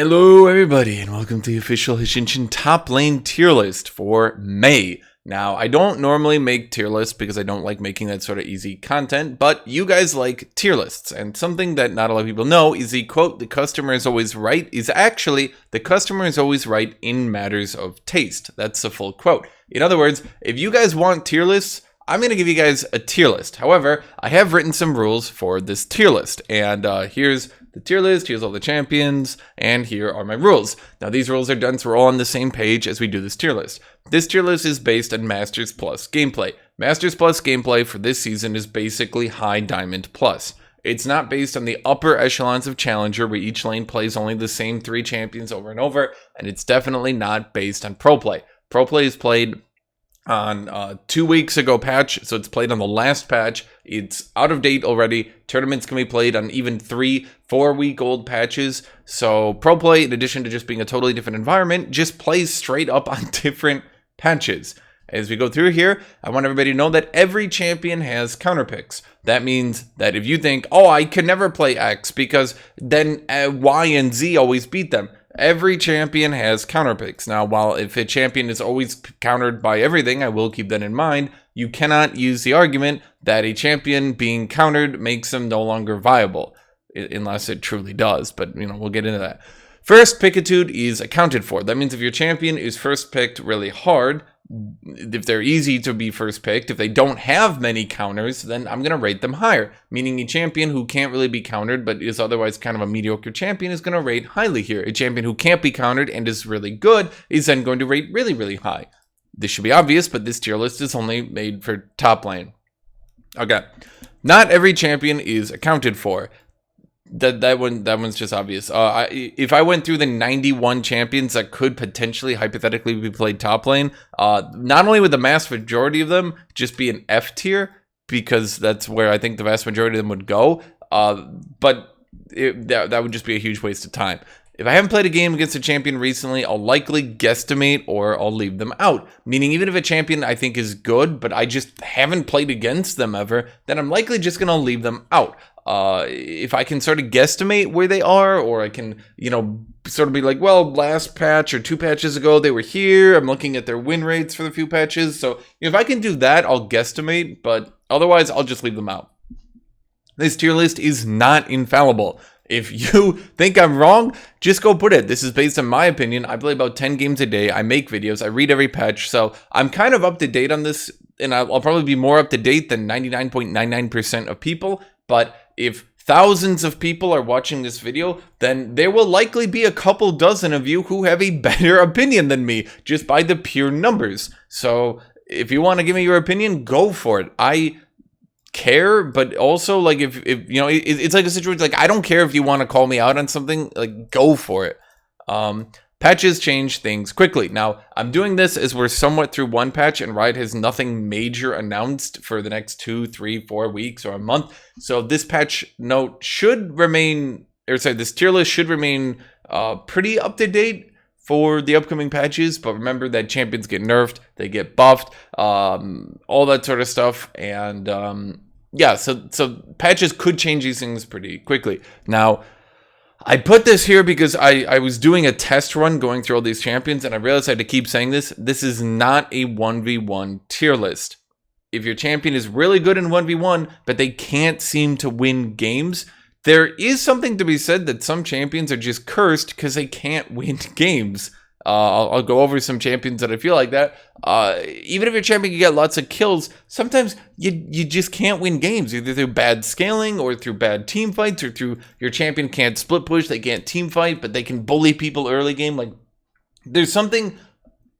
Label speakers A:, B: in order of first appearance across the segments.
A: Hello everybody and welcome to the official Hashinshin top lane tier list for May. Now, I don't normally make tier lists because I don't like making that sort of easy content, but you guys like tier lists, and something that not a lot of people know is the quote, "the customer is always right," is actually, the customer is always right in matters of taste. That's the full quote. In other words, if you guys want tier lists, I'm going to give you guys a tier list. However, I have written some rules for this tier list, and here's the tier list, here's all the champions, and here are my rules. Now, these rules are done so we're all on the same page as we do this tier list. This tier list is based on Masters Plus gameplay. Masters Plus gameplay for this season is basically High Diamond Plus. It's not based on the upper echelons of Challenger, where each lane plays only the same 3 champions over and over, and it's definitely not based on Pro Play. Pro Play is played on 2 weeks ago patch, so it's played on the last patch. It's out of date already. Tournaments can be played on even 3-4 week old patches. So Pro Play, in addition to just being a totally different environment, just plays straight up on different patches. As we go through here, I want everybody to know that every champion has counter picks. That means that if you think, oh, I can never play X because then Y and Z always beat them, every champion has counter picks. Now, while if a champion is always countered by everything, I will keep that in mind, you cannot use the argument that a champion being countered makes them no longer viable, unless it truly does, but we'll get into that. First pickitude is accounted for. That means if your champion is first picked really hard, if they're easy to be first picked, if they don't have many counters, then I'm going to rate them higher. Meaning a champion who can't really be countered but is otherwise kind of a mediocre champion is going to rate highly here. A champion who can't be countered and is really good is then going to rate really, really high. This should be obvious, but this tier list is only made for top lane. Okay. Not every champion is accounted for. That one's just obvious. If I went through the 91 champions that could potentially hypothetically be played top lane, not only would the vast majority of them just be an F tier, because that's where I think the vast majority of them would go, but that would just be a huge waste of time. If I haven't played a game against a champion recently, I'll likely guesstimate or I'll leave them out. Meaning even if a champion I think is good, but I just haven't played against them ever, then I'm likely just going to leave them out. If I can sort of guesstimate where they are, or I can, sort of be like, well, last patch or 2 patches ago, they were here. I'm looking at their win rates for the few patches. So if I can do that, I'll guesstimate, but otherwise I'll just leave them out. This tier list is not infallible. If you think I'm wrong, just go put it. This is based on my opinion. I play about 10 games a day. I make videos. I read every patch. So I'm kind of up to date on this, and I'll probably be more up to date than 99.99% of people. But if thousands of people are watching this video, then there will likely be a couple dozen of you who have a better opinion than me, just by the pure numbers. So if you want to give me your opinion, go for it. I care, but also, like, if it's like a situation, like, I don't care if you want to call me out on something, like, go for it. Patches change things quickly. Now, I'm doing this as we're somewhat through one patch and Riot has nothing major announced for the next 2, 3, 4 weeks or a month. So this patch note should remain, this tier list should remain pretty up to date for the upcoming patches. But remember that champions get nerfed, they get buffed, all that sort of stuff. And yeah, so patches could change these things pretty quickly. Now, I put this here because I was doing a test run going through all these champions, and I realized I had to keep saying this. This is not a 1v1 tier list. If your champion is really good in 1v1, but they can't seem to win games, there is something to be said that some champions are just cursed because they can't win games. I'll go over some champions that I feel like that. Even if your champion can get lots of kills, sometimes you just can't win games, either through bad scaling or through bad team fights, or through your champion can't split push, they can't team fight, but they can bully people early game. Like, there's something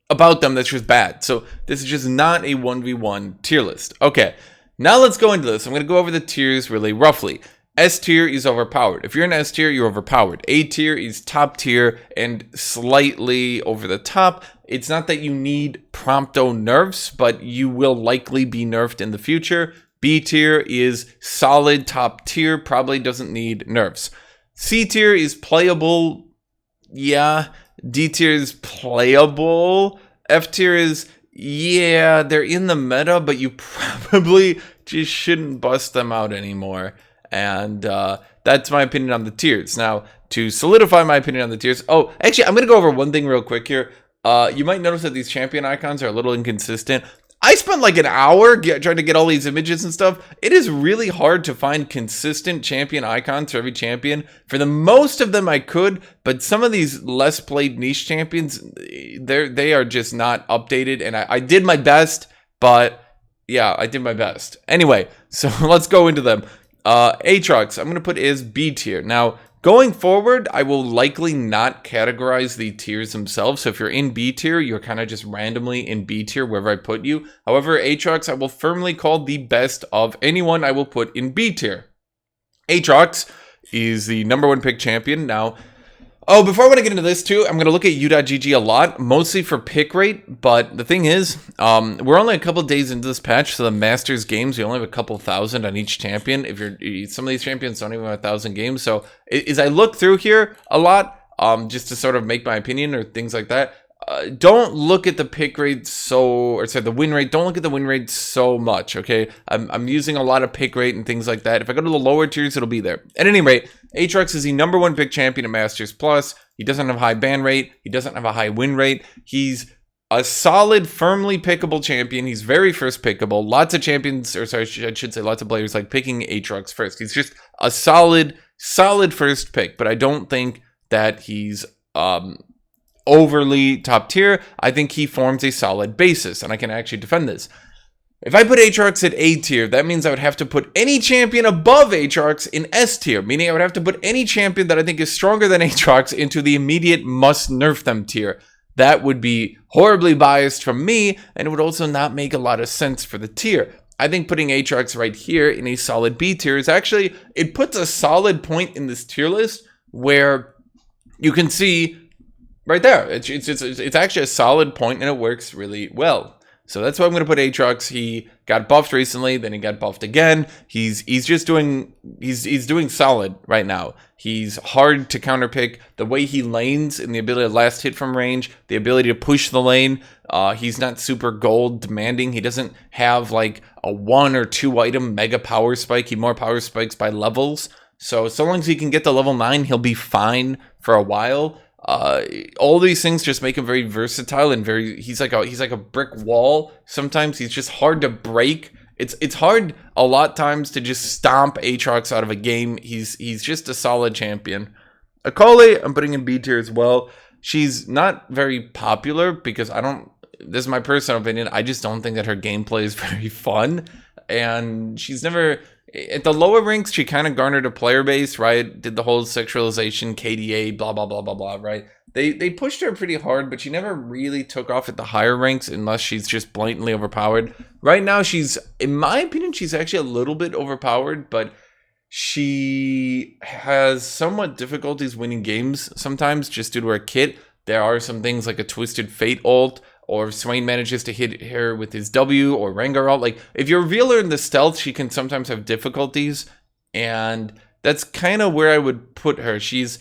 A: about them that's just bad. So this is just not a 1v1 tier list. Okay, now let's go into this. I'm going to go over the tiers really roughly. S tier is overpowered. If you're an S tier, you're overpowered. A tier is top tier and slightly over the top. It's not that you need prompto nerfs, but you will likely be nerfed in the future. B tier is solid top tier, probably doesn't need nerfs. C tier is playable. Yeah. D tier is playable. F tier is, yeah, they're in the meta, but you probably just shouldn't bust them out anymore. And that's my opinion on the tiers. Now, to solidify my opinion on the tiers, oh, actually, I'm going to go over one thing real quick here. You might notice that these champion icons are a little inconsistent. I spent like an hour trying to get all these images and stuff. It is really hard to find consistent champion icons for every champion. For the most of them I could, but some of these less played niche champions, they are just not updated. And I did my best, but yeah, I did my best. Anyway, so let's go into them. Aatrox, I'm going to put as B tier. Now, going forward, I will likely not categorize the tiers themselves. So if you're in B tier, you're kind of just randomly in B tier wherever I put you. However, Aatrox, I will firmly call the best of anyone I will put in B tier. Aatrox is the #1 pick champion. Now, oh, before I want to get into this too, I'm going to look at u.gg a lot, mostly for pick rate. But the thing is, we're only a couple days into this patch, so the Masters games, we only have a couple thousand on each champion. Some of these champions don't even have 1,000 games. So as I look through here a lot, just to sort of make my opinion or things like that, don't look at the pick rate the win rate. Don't look at the win rate so much, okay? I'm using a lot of pick rate and things like that. If I go to the lower tiers, it'll be there. At any rate, Aatrox is the #1 pick champion at Masters Plus. He doesn't have high ban rate. He doesn't have a high win rate. He's a solid, firmly pickable champion. He's very first pickable. Lots of champions, or sorry, I should say lots of players like picking Aatrox first. He's just a solid first pick, but I don't think that he's overly top tier. I think he forms a solid basis, and I can actually defend this. If I put Aatrox at A tier, that means I would have to put any champion above Aatrox in S tier, meaning I would have to put any champion that I think is stronger than Aatrox into the immediate must nerf them tier. That would be horribly biased from me, and it would also not make a lot of sense for the tier. I think putting Aatrox right here in a solid B tier is actually, it puts a solid point in this tier list where you can see right there. It's actually a solid point, and it works really well. So that's why I'm going to put Aatrox. He got buffed recently, then he got buffed again. He's doing solid right now. He's hard to counterpick. The way he lanes and the ability to last hit from range, the ability to push the lane. He's not super gold demanding. He doesn't have like a 1 or 2 item mega power spike. He more power spikes by levels. So long as he can get to level 9, he'll be fine for a while. All these things just make him very versatile and he's like a brick wall. Sometimes he's just hard to break. It's hard a lot times to just stomp Aatrox out of a game. He's just a solid champion. Akali, I'm putting in B tier as well. She's not very popular because this is my personal opinion, I just don't think that her gameplay is very fun. And she's never, at the lower ranks, she kind of garnered a player base, right? Did the whole sexualization, KDA, blah, blah, blah, blah, blah, right? They pushed her pretty hard, but she never really took off at the higher ranks unless she's just blatantly overpowered. Right now, in my opinion, she's actually a little bit overpowered, but she has somewhat difficulties winning games sometimes just due to her kit. There are some things like a Twisted Fate ult, or if Swain manages to hit her with his W or Rengar ult. Like, if you reveal her in the stealth, she can sometimes have difficulties, and that's kind of where I would put her. She's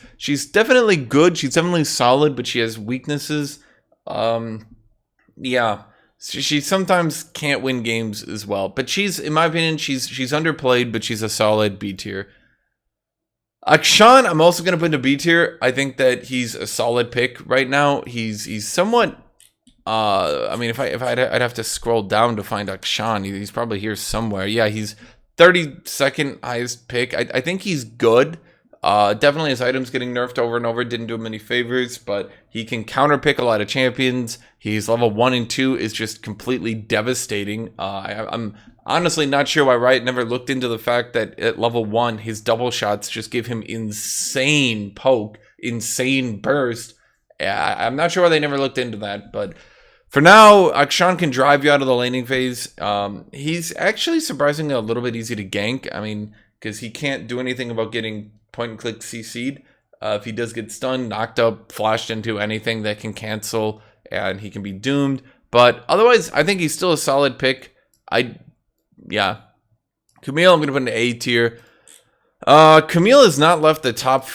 A: definitely good, she's definitely solid, but she has weaknesses. Yeah, she sometimes can't win games as well. But she's, in my opinion, she's underplayed, but she's a solid B tier. Akshan, I'm also going to put into B tier. I think that he's a solid pick right now. He's somewhat... I mean, I'd have to scroll down to find Akshan. He's probably here somewhere. Yeah, he's 32nd highest pick. I think he's good. Definitely his items getting nerfed over and over didn't do him any favors, but he can counterpick a lot of champions. He's level 1 and 2 is just completely devastating. I'm honestly not sure why Riot never looked into the fact that at level 1, his double shots just give him insane poke, insane burst. I'm not sure why they never looked into that, but for now, Akshan can drive you out of the laning phase. He's actually surprisingly a little bit easy to gank. I mean, because he can't do anything about getting point-and-click CC'd. If he does get stunned, knocked up, flashed into anything that can cancel, and he can be doomed. But otherwise, I think he's still a solid pick. Yeah. Camille, I'm going to put in A tier. Camille has not left the top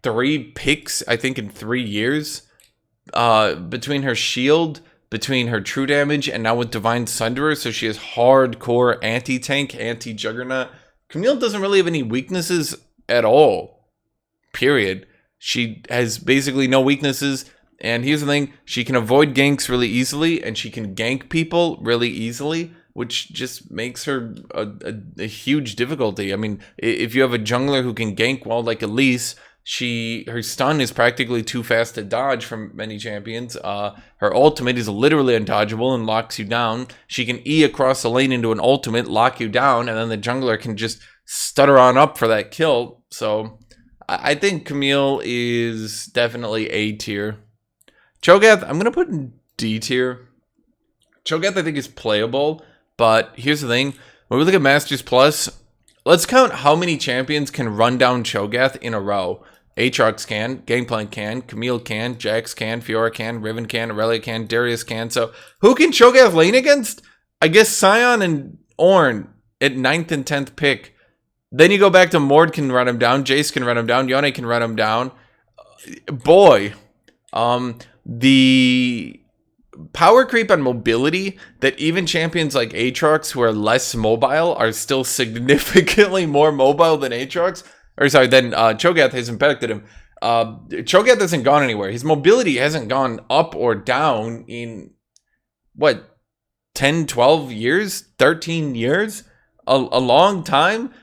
A: 3 picks, I think, in 3 years. Between her shield, between her true damage, and now with Divine Sunderer, so she has hardcore anti-tank, anti-juggernaut. Camille doesn't really have any weaknesses at all. Period. She has basically no weaknesses. And here's the thing, she can avoid ganks really easily, and she can gank people really easily, which just makes her a huge difficulty. I mean, if you have a jungler who can gank well like Elise, her stun is practically too fast to dodge from many champions. Her ultimate is literally undodgeable and locks you down. She can E across the lane into an ultimate, lock you down, and then the jungler can just stutter on up for that kill. So I think Camille is definitely A tier. Chogath, I'm going to put in D tier. Chogath, I think, is playable, but here's the thing. When we look at Masters Plus, let's count how many champions can run down Chogath in a row. Aatrox can, Gangplank can, Camille can, Jax can, Fiora can, Riven can, Aurelia can, Darius can. So who can Chogath lane against? I guess Sion and Ornn at 9th and 10th pick. Then you go back to Mord can run him down, Jace can run him down, Yone can run him down. Boy. The power creep on mobility that even champions like Aatrox, who are less mobile, are still significantly more mobile than Aatrox. Or sorry, then Chogath has impacted him. Chogath hasn't gone anywhere. His mobility hasn't gone up or down in, what, 10, 12 years? 13 years? A long time?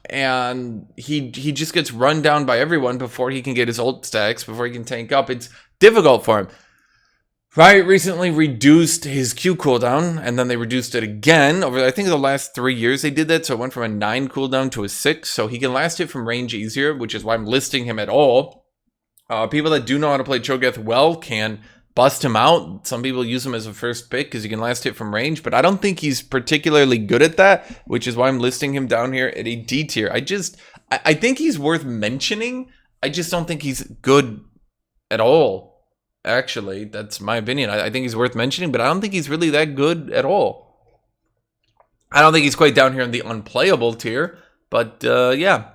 A: And he just gets run down by everyone before he can get his ult stacks, before he can tank up. It's difficult for him. Riot recently reduced his Q cooldown, and then they reduced it again. Over, I think, the last 3 years they did that, so it went from a 9 cooldown to a 6, so he can last hit from range easier, which is why I'm listing him at all. People that do know how to play Chogath well can bust him out. Some people use him as a first pick because he can last hit from range, but I don't think he's particularly good at that, which is why I'm listing him down here at a D tier. I think he's worth mentioning. I just don't think he's good at all. Actually, that's my opinion. I think he's worth mentioning, but I don't think he's really that good at all. I don't think he's quite down here in the unplayable tier, but yeah.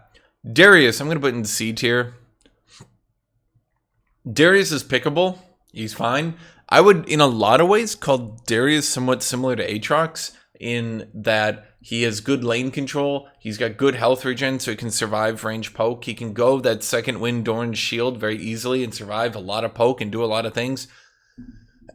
A: Darius, I'm going to put in C tier. Darius is pickable. He's fine. I would, in a lot of ways, call Darius somewhat similar to Aatrox in that he has good lane control. He's got good health regen, so he can survive range poke. He can go that second wind Dorn's shield very easily and survive a lot of poke and do a lot of things.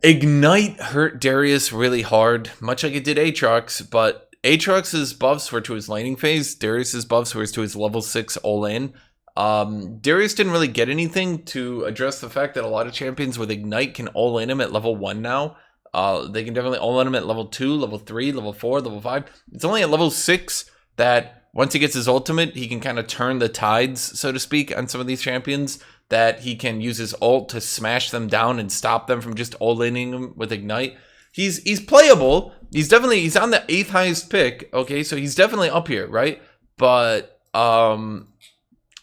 A: Ignite hurt Darius really hard, much like it did Aatrox, but Aatrox's buffs were to his laning phase. Darius's buffs were to his level 6 all-in. Darius didn't really get anything to address the fact that a lot of champions with Ignite can all-in him at level 1 now. They can definitely all-in him at level 2, level 3, level 4, level 5. It's only at level 6 that once he gets his ultimate, he can kind of turn the tides, so to speak, on some of these champions, that he can use his ult to smash them down and stop them from just all-inning them with Ignite. He's playable. He's on the 8th highest pick, okay, so he's definitely up here, right? But, oh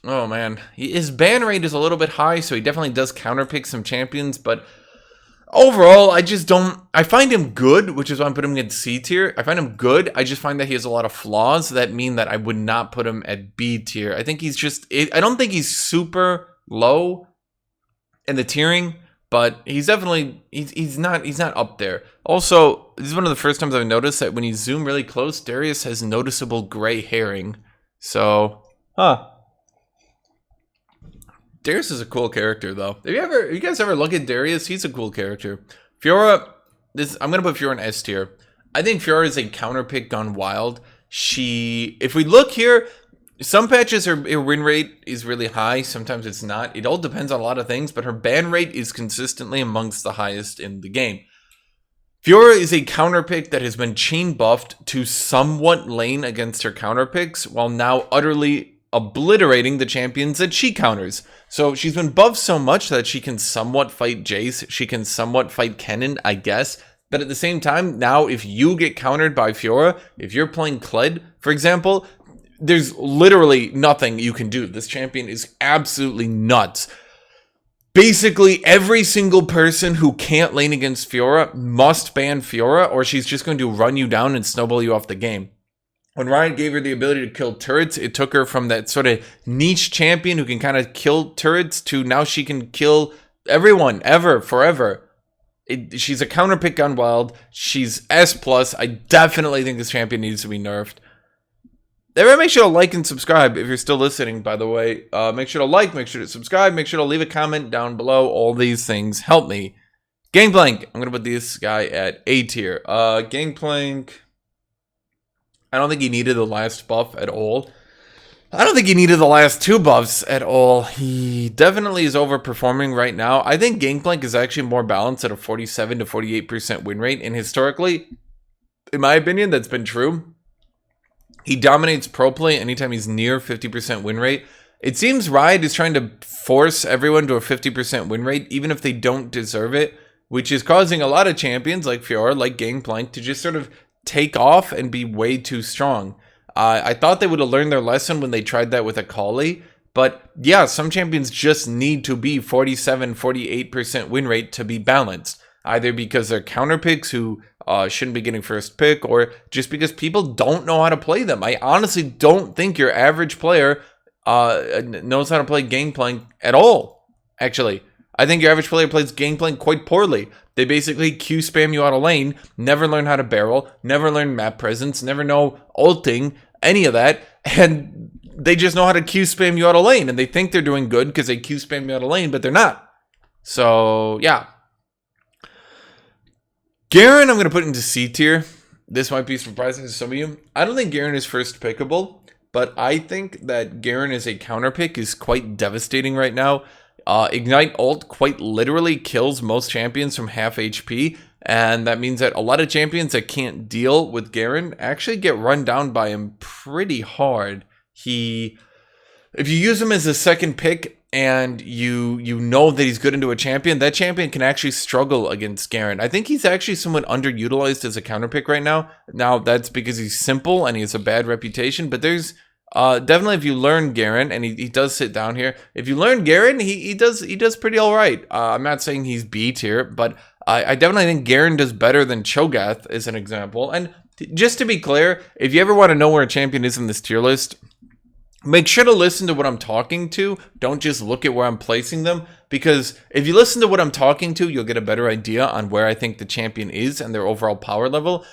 A: man, his ban rate is a little bit high, so he definitely does counterpick some champions, but overall, I find him good, which is why I'm putting him in C tier. I find him good. I just find that he has a lot of flaws that mean that I would not put him at B tier. I think I don't think he's super low in the tiering, but he's definitely, he's not up there. Also, this is one of the first times I've noticed that when you zoom really close, Darius has noticeable gray hairing. So, Darius is a cool character, though. Have you guys ever look at Darius? He's a cool character. Fiora, I'm gonna put Fiora in S tier. I think Fiora is a counterpick gone wild. If we look here, some patches her win rate is really high. Sometimes it's not. It all depends on a lot of things, but her ban rate is consistently amongst the highest in the game. Fiora is a counterpick that has been chain buffed to somewhat lane against her counterpicks, while now utterly obliterating the champions that she counters. So she's been buffed so much that she can somewhat fight Jace, she can somewhat fight Kennen, I guess. But at the same time, now if you get countered by Fiora, if you're playing Kled, for example, there's literally nothing you can do. This champion is absolutely nuts. Basically, every single person who can't lane against Fiora must ban Fiora, or she's just going to run you down and snowball you off the game. When Riot gave her the ability to kill turrets, it took her from that sort of niche champion who can kind of kill turrets to now she can kill everyone, ever, forever. She's a counterpick on Wild. She's S+. I definitely think this champion needs to be nerfed. Everyone make sure to like and subscribe if you're still listening, by the way. Make sure to like, make sure to subscribe, make sure to leave a comment down below. All these things help me. Gangplank. I'm going to put this guy at A tier. Gangplank. I don't think he needed the last buff at all. I don't think he needed the last 2 buffs at all. He definitely is overperforming right now. I think Gangplank is actually more balanced at a 47 to 48% win rate. And historically, in my opinion, that's been true. He dominates pro play anytime he's near 50% win rate. It seems Riot is trying to force everyone to a 50% win rate, even if they don't deserve it, which is causing a lot of champions like Fiora, like Gangplank, to just sort of take off and be way too strong. I thought they would have learned their lesson when they tried that with Akali, but yeah, some champions just need to be 47, 48% win rate to be balanced. Either because they're counter picks who shouldn't be getting first pick, or just because people don't know how to play them. I honestly don't think your average player knows how to play Gangplank at all, actually. I think your average player plays Gangplank quite poorly. They basically Q spam you out of lane, never learn how to barrel, never learn map presence, never know ulting, any of that, and they just know how to Q spam you out of lane, and they think they're doing good because they Q spam you out of lane, but they're not. So, yeah. Garen, I'm going to put into C tier. This might be surprising to some of you. I don't think Garen is first pickable, but I think that Garen as a counter pick is quite devastating right now. Ignite ult quite literally kills most champions from half HP, and that means that a lot of champions that can't deal with Garen actually get run down by him pretty hard. If you use him as a second pick and you know that he's good into a champion, that champion can actually struggle against Garen. I think he's actually somewhat underutilized as a counter pick right now. Now, that's because he's simple and he has a bad reputation, but there's definitely, if you learn Garen, and he does sit down here, if you learn Garen, he does pretty all right. I'm not saying he's B tier, but I definitely think Garen does better than Chogath, as an example. And just to be clear, if you ever want to know where a champion is in this tier list, make sure to listen to what I'm talking to. Don't just look at where I'm placing them, because if you listen to what I'm talking to, you'll get a better idea on where I think the champion is and their overall power level.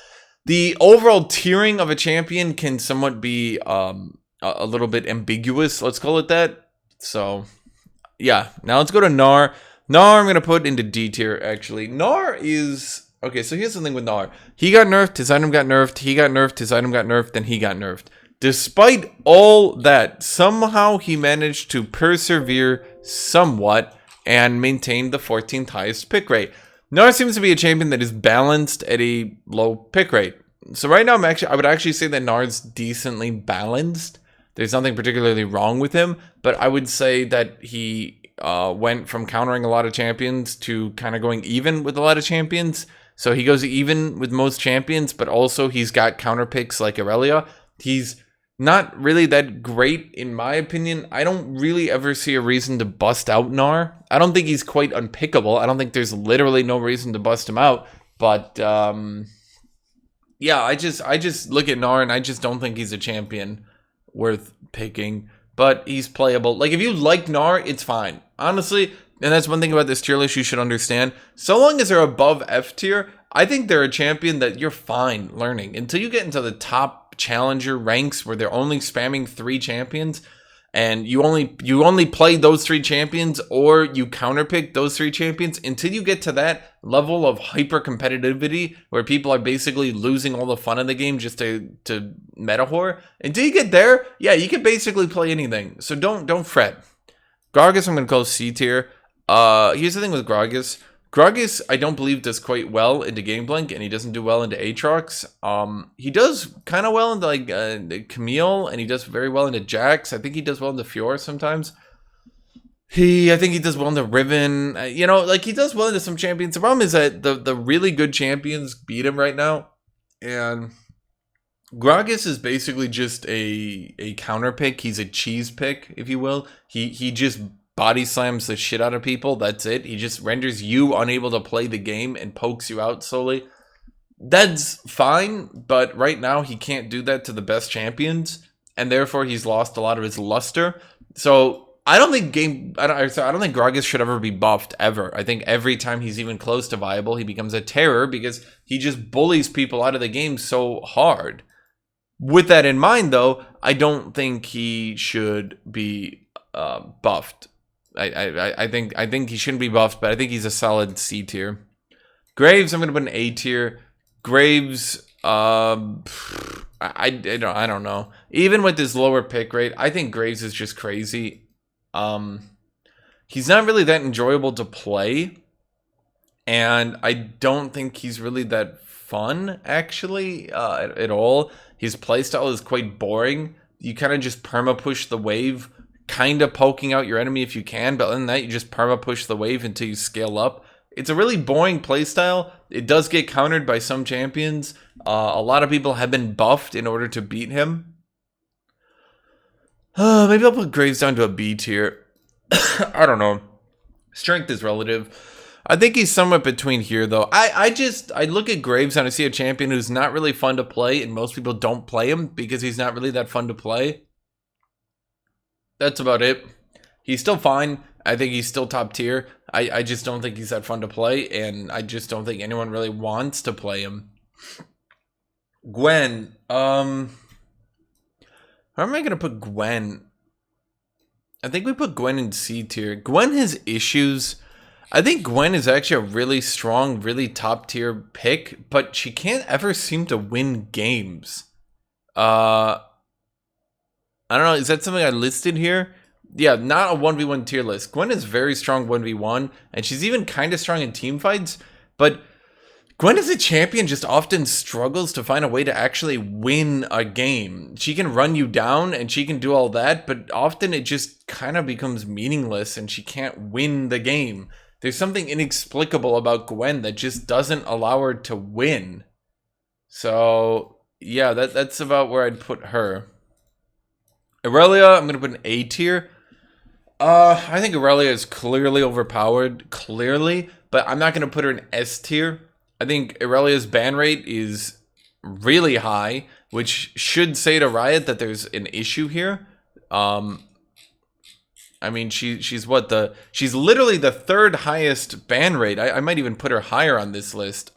A: The overall tiering of a champion can somewhat be a little bit ambiguous, let's call it that. So, yeah. Now let's go to Nare. Nare I'm going to put into D tier, actually. Nare is... Okay, so here's the thing with Nare. He got nerfed, his item got nerfed, he got nerfed, his item got nerfed, then he got nerfed. Despite all that, somehow he managed to persevere somewhat and maintain the 14th highest pick rate. Nare seems to be a champion that is balanced at a low pick rate. So right now, I would actually say that Nare's decently balanced. There's nothing particularly wrong with him, but I would say that he went from countering a lot of champions to kind of going even with a lot of champions. So he goes even with most champions, but also he's got counter picks like Aurelia. He's not really that great, in my opinion. I don't really ever see a reason to bust out Nare. I don't think he's quite unpickable. I don't think there's literally no reason to bust him out. But, yeah, I just look at Nare and I just don't think he's a champion worth picking. But he's playable. Like, if you like Nare, it's fine. Honestly, and that's one thing about this tier list you should understand. So long as they're above F tier, I think they're a champion that you're fine learning. Until you get into the top challenger ranks where they're only spamming 3 champions, and you only play those 3 champions, or you counterpick those 3 champions, until you get to that level of hyper competitivity where people are basically losing all the fun in the game just to meta whore. Until you get there, yeah, you can basically play anything. So don't fret. Gragas I'm gonna call C tier. Here's the thing with Gragas. Gragas, I don't believe, does quite well into Gangplank, and he doesn't do well into Aatrox. He does kind of well into like Camille, and he does very well into Jax. I think he does well into Fiora sometimes. I think he does well into Riven. You know, like, he does well into some champions. The problem is that the really good champions beat him right now, and Gragas is basically just a counter pick. He's a cheese pick, if you will. He just body slams the shit out of people. That's it. He just renders you unable to play the game and pokes you out slowly. That's fine, but right now he can't do that to the best champions, and therefore he's lost a lot of his luster. So I don't think Gragas should ever be buffed ever. I think every time he's even close to viable, he becomes a terror because he just bullies people out of the game so hard. With that in mind, though, I don't think he should be buffed. I think he shouldn't be buffed, but I think he's a solid C tier. Graves, I'm gonna put an A tier. Graves, I don't know. Even with his lower pick rate, I think Graves is just crazy. He's not really that enjoyable to play, and I don't think he's really that fun actually at all. His playstyle is quite boring. You kind of just perma push the wave, kind of poking out your enemy if you can, but other than that, you just perma push the wave until you scale up. It's a really boring playstyle. It does get countered by some champions. A lot of people have been buffed in order to beat him. Maybe I'll put Graves down to a B tier. I don't know. Strength is relative. I think he's somewhere between here, though. I look at Graves and I see a champion who's not really fun to play, and most people don't play him because he's not really that fun to play. That's about it. He's still fine. I think he's still top tier. I just don't think he's that fun to play, and I just don't think anyone really wants to play him. Gwen. Where am I going to put Gwen? I think we put Gwen in C tier. Gwen has issues. I think Gwen is actually a really strong, really top tier pick, but she can't ever seem to win games. I don't know. Is that something I listed here? Yeah, not a 1v1 tier list. Gwen is very strong 1v1, and she's even kind of strong in team fights, but Gwen as a champion just often struggles to find a way to actually win a game. She can run you down, and she can do all that, but often it just kind of becomes meaningless, and she can't win the game. There's something inexplicable about Gwen that just doesn't allow her to win. So, yeah, that's about where I'd put her. Irelia, I'm going to put an A tier. I think Irelia is clearly overpowered, but I'm not going to put her in S tier. I think Irelia's ban rate is really high, which should say to Riot that there's an issue here. I mean, she's literally the third highest ban rate. I might even put her higher on this list.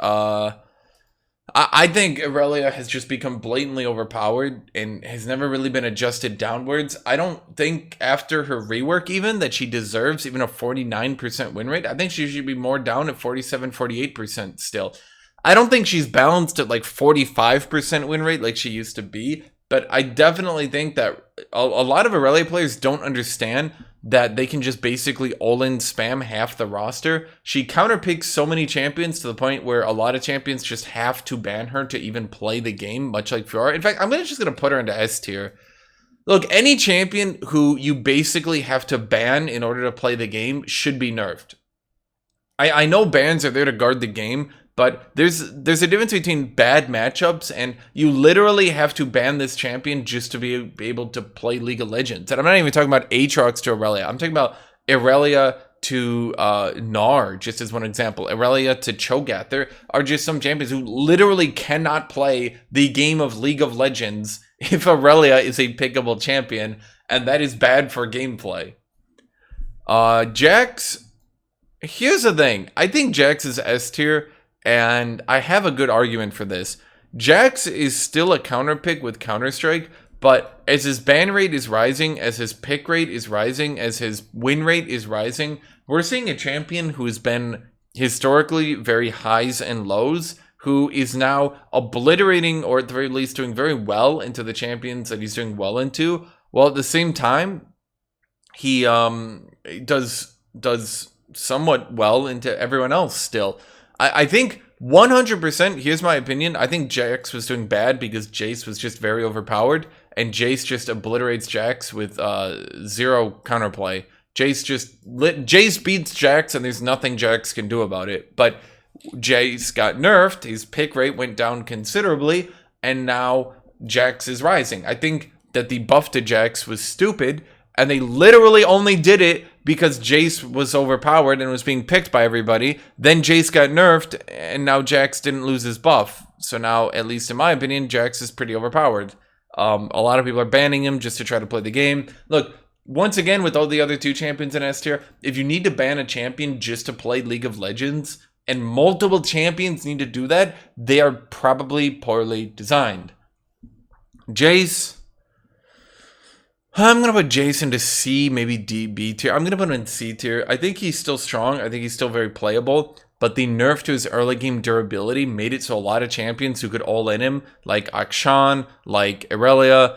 A: I think Irelia has just become blatantly overpowered and has never really been adjusted downwards. I don't think after her rework even that she deserves even a 49% win rate. I think she should be more down at 47, 48% still. I don't think she's balanced at like 45% win rate like she used to be, but I definitely think that a lot of Irelia players don't understand that they can just basically all-in spam half the roster. She counterpicks so many champions to the point where a lot of champions just have to ban her to even play the game, much like Fiora. In fact, I'm just going to put her into S tier. Look, any champion who you basically have to ban in order to play the game should be nerfed. I know bans are there to guard the game, but there's a difference between bad matchups and you literally have to ban this champion just to be able to play League of Legends. And I'm not even talking about Aatrox to Irelia. I'm talking about Irelia to Nare, just as one example. Irelia to Chogath. There are just some champions who literally cannot play the game of League of Legends if Irelia is a pickable champion, and that is bad for gameplay. Jax, here's the thing. I think Jax is S tier. And I have a good argument for this. Jax is still a counter pick with Counter-Strike, but as his ban rate is rising, as his pick rate is rising, as his win rate is rising, we're seeing a champion who has been historically very highs and lows, who is now obliterating, or at the very least doing very well into the champions that he's doing well into, while at the same time, he does somewhat well into everyone else still. I think 100%, here's my opinion, I think Jax was doing bad because Jace was just very overpowered, and Jace just obliterates Jax with zero counterplay. Jace beats Jax, and there's nothing Jax can do about it. But Jace got nerfed, his pick rate went down considerably, and now Jax is rising. I think that the buff to Jax was stupid, and they literally only did it because Jace was overpowered and was being picked by everybody. Then Jace got nerfed, and now Jax didn't lose his buff. So now, at least in my opinion, Jax is pretty overpowered. A lot of people are banning him just to try to play the game. Look, once again, with all the other two champions in S tier, if you need to ban a champion just to play League of Legends, and multiple champions need to do that, they are probably poorly designed. Jace. I'm going to put Jace into C, maybe D, B tier. I'm going to put him in C tier. I think he's still strong. I think he's still very playable. But the nerf to his early game durability made it so a lot of champions who could all in him, like Akshan, like Irelia,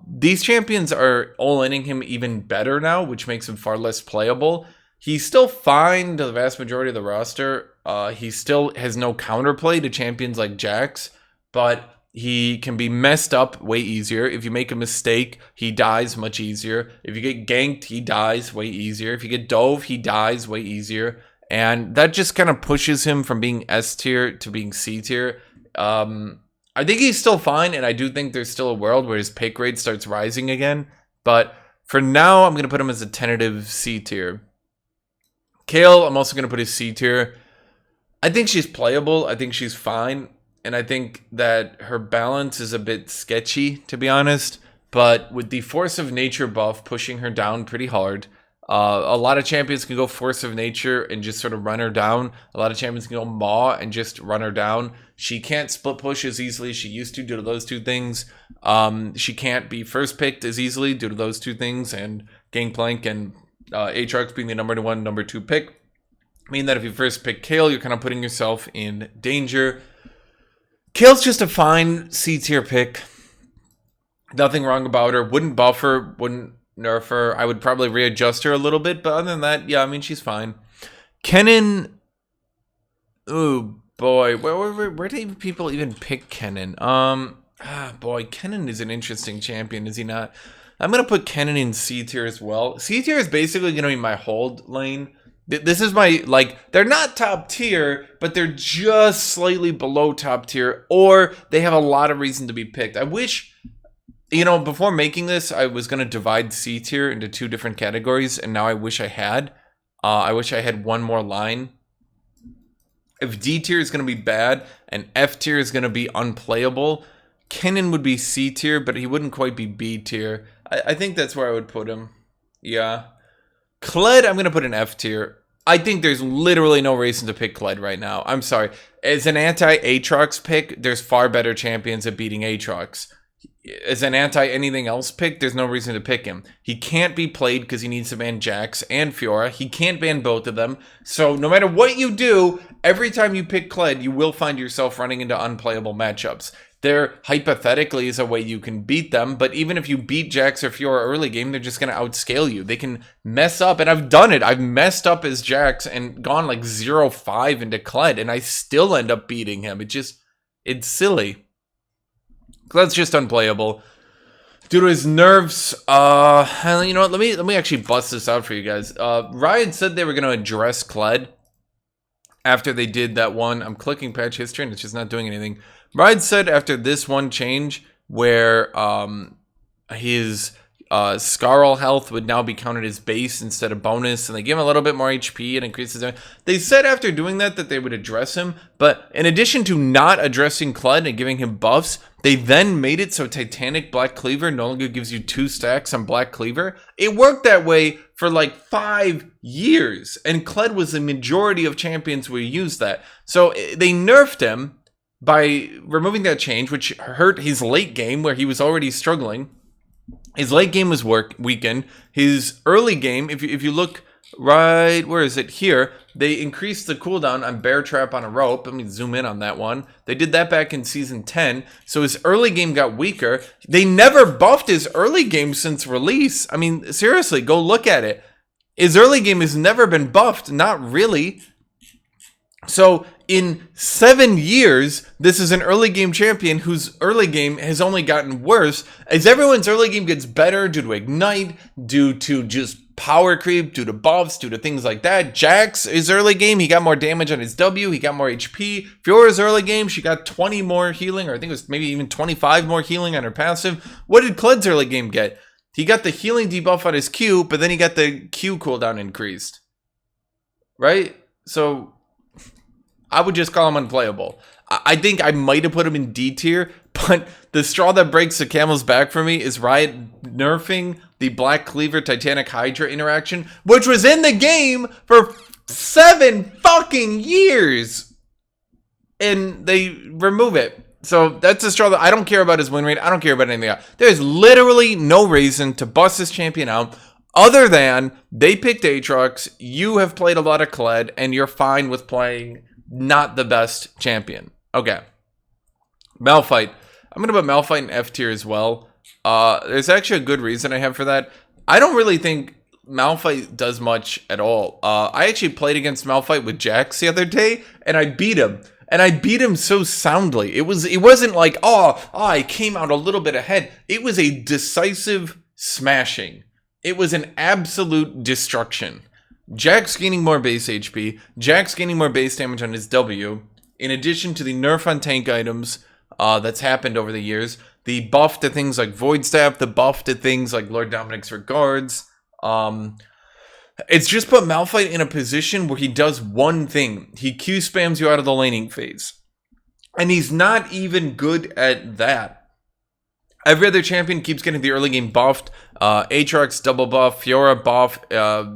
A: these champions are all inning him even better now, which makes him far less playable. He's still fine to the vast majority of the roster. He still has no counterplay to champions like Jax, but he can be messed up way easier. If you make a mistake, he dies much easier. If you get ganked, he dies way easier. If you get dove, he dies way easier. And that just kind of pushes him from being S tier to being C tier. I think he's still fine, and I do think there's still a world where his pick rate starts rising again. But for now, I'm going to put him as a tentative C tier. Kayle, I'm also going to put as C tier. I think she's playable. I think she's fine. And I think that her balance is a bit sketchy, to be honest. But with the Force of Nature buff pushing her down pretty hard, a lot of champions can go Force of Nature and just sort of run her down. A lot of champions can go Maw and just run her down. She can't split push as easily as she used to due to those two things. She can't be first picked as easily due to those two things. And Gangplank and Aatrox being the number 1, number 2 pick mean that if you first pick Kayle, you're kind of putting yourself in danger. Kayle's just a fine C tier pick. Nothing wrong about her. Wouldn't buff her, wouldn't nerf her. I would probably readjust her a little bit, but other than that, yeah, I mean, she's fine. Kennen. Oh boy, where do people even pick Kennen? Boy, Kennen is an interesting champion, is he not? I'm gonna put Kennen in C tier as well. C tier is basically gonna be my hold lane. This is my, like, they're not top tier, but they're just slightly below top tier, or they have a lot of reason to be picked. I wish, you know, before making this, I was going to divide C tier into 2 different categories, and now I wish I had. I wish I had one more line. If D tier is going to be bad, and F tier is going to be unplayable, Kennen would be C tier, but he wouldn't quite be B tier. I think that's where I would put him. Yeah. Kled, I'm going to put in F tier. I think there's literally no reason to pick Kled right now. I'm sorry. As an anti-Aatrox pick, there's far better champions at beating Aatrox. As an anti-anything else pick, there's no reason to pick him. He can't be played because he needs to ban Jax and Fiora. He can't ban both of them. So no matter what you do, every time you pick Kled, you will find yourself running into unplayable matchups. There hypothetically is a way you can beat them, but even if you beat Jax or Fiora early game, they're just going to outscale you. They can mess up, and I've done it. I've messed up as Jax and gone like 0-5 into Kled, and I still end up beating him. It's silly. Kled's just unplayable. Due to his nerfs, you know what, let me actually bust this out for you guys. Riot said they were going to address Kled after they did that one. I'm clicking patch history, and it's just not doing anything. Riot said after this one change where his Scarl health would now be counted as base instead of bonus, and they give him a little bit more HP and increases his... They said after doing that they would address him, but in addition to not addressing Kled and giving him buffs, they then made it so Titanic Black Cleaver no longer gives you 2 stacks on Black Cleaver. It worked that way for like 5 years, and Kled was the majority of champions who used that. So they nerfed him by removing that change, which hurt his late game where he was already struggling. His late game was weakened. His early game, if you look right, where is it? Here, they increased the cooldown on Bear Trap on a Rope. Let me zoom in on that one. They did that back in Season 10. So his early game got weaker. They never buffed his early game since release. I mean, seriously, go look at it. His early game has never been buffed. Not really. So in 7 years, this is an early game champion whose early game has only gotten worse. As everyone's early game gets better due to Ignite, due to just power creep, due to buffs, due to things like that. Jax, his early game, he got more damage on his W, he got more HP. Fiora's early game, she got 20 more healing, or I think it was maybe even 25 more healing on her passive. What did Kled's early game get? He got the healing debuff on his Q, but then he got the Q cooldown increased. Right? So I would just call him unplayable. I think I might have put him in D tier, but the straw that breaks the camel's back for me is Riot nerfing the Black Cleaver Titanic Hydra interaction, which was in the game for 7 fucking years. And they remove it. So that's a straw that I don't care about his win rate. I don't care about anything else. There's literally no reason to bust this champion out other than they picked Aatrox. You have played a lot of Kled, and you're fine with playing not the best champion. Okay. Malphite. I'm going to put Malphite in F tier as well. There's actually a good reason I have for that. I don't really think Malphite does much at all. I actually played against Malphite with Jax the other day, and I beat him. And I beat him so soundly. It wasn't like, I came out a little bit ahead. It was a decisive smashing. It was an absolute destruction. Jax gaining more base HP. Jax gaining more base damage on his W. In addition to the nerf on tank items that's happened over the years. The buff to things like Void Staff. The buff to things like Lord Dominic's Regards. It's just put Malphite in a position where he does one thing. He Q spams you out of the laning phase. And he's not even good at that. Every other champion keeps getting the early game buffed. Aatrox double buff, Fiora buff,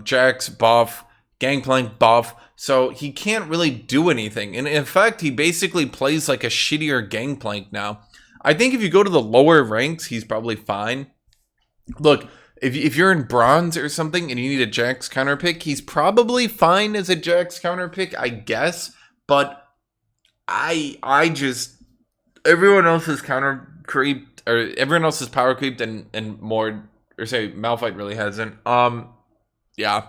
A: Jax buff, Gangplank buff. So he can't really do anything. And in fact, he basically plays like a shittier Gangplank now. I think if you go to the lower ranks, he's probably fine. Look, if you're in bronze or something and you need a Jax counter pick, he's probably fine as a Jax counter pick, I guess. But I just, everyone else is counter creeped, or everyone else is power creeped, and more, or say Malphite really hasn't. Yeah.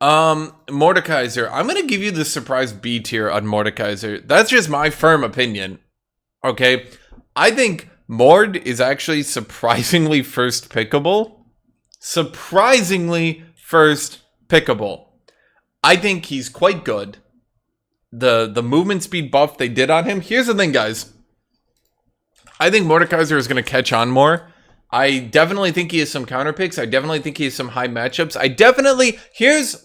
A: Mordekaiser. I'm gonna give you the surprise B tier on Mordekaiser. That's just my firm opinion. Okay, I think Mord is actually surprisingly first pickable. I think he's quite good. The movement speed buff they did on him. Here's the thing, guys. I think Mordekaiser is going to catch on more. I definitely think he has some counter picks. I definitely think he has some high matchups.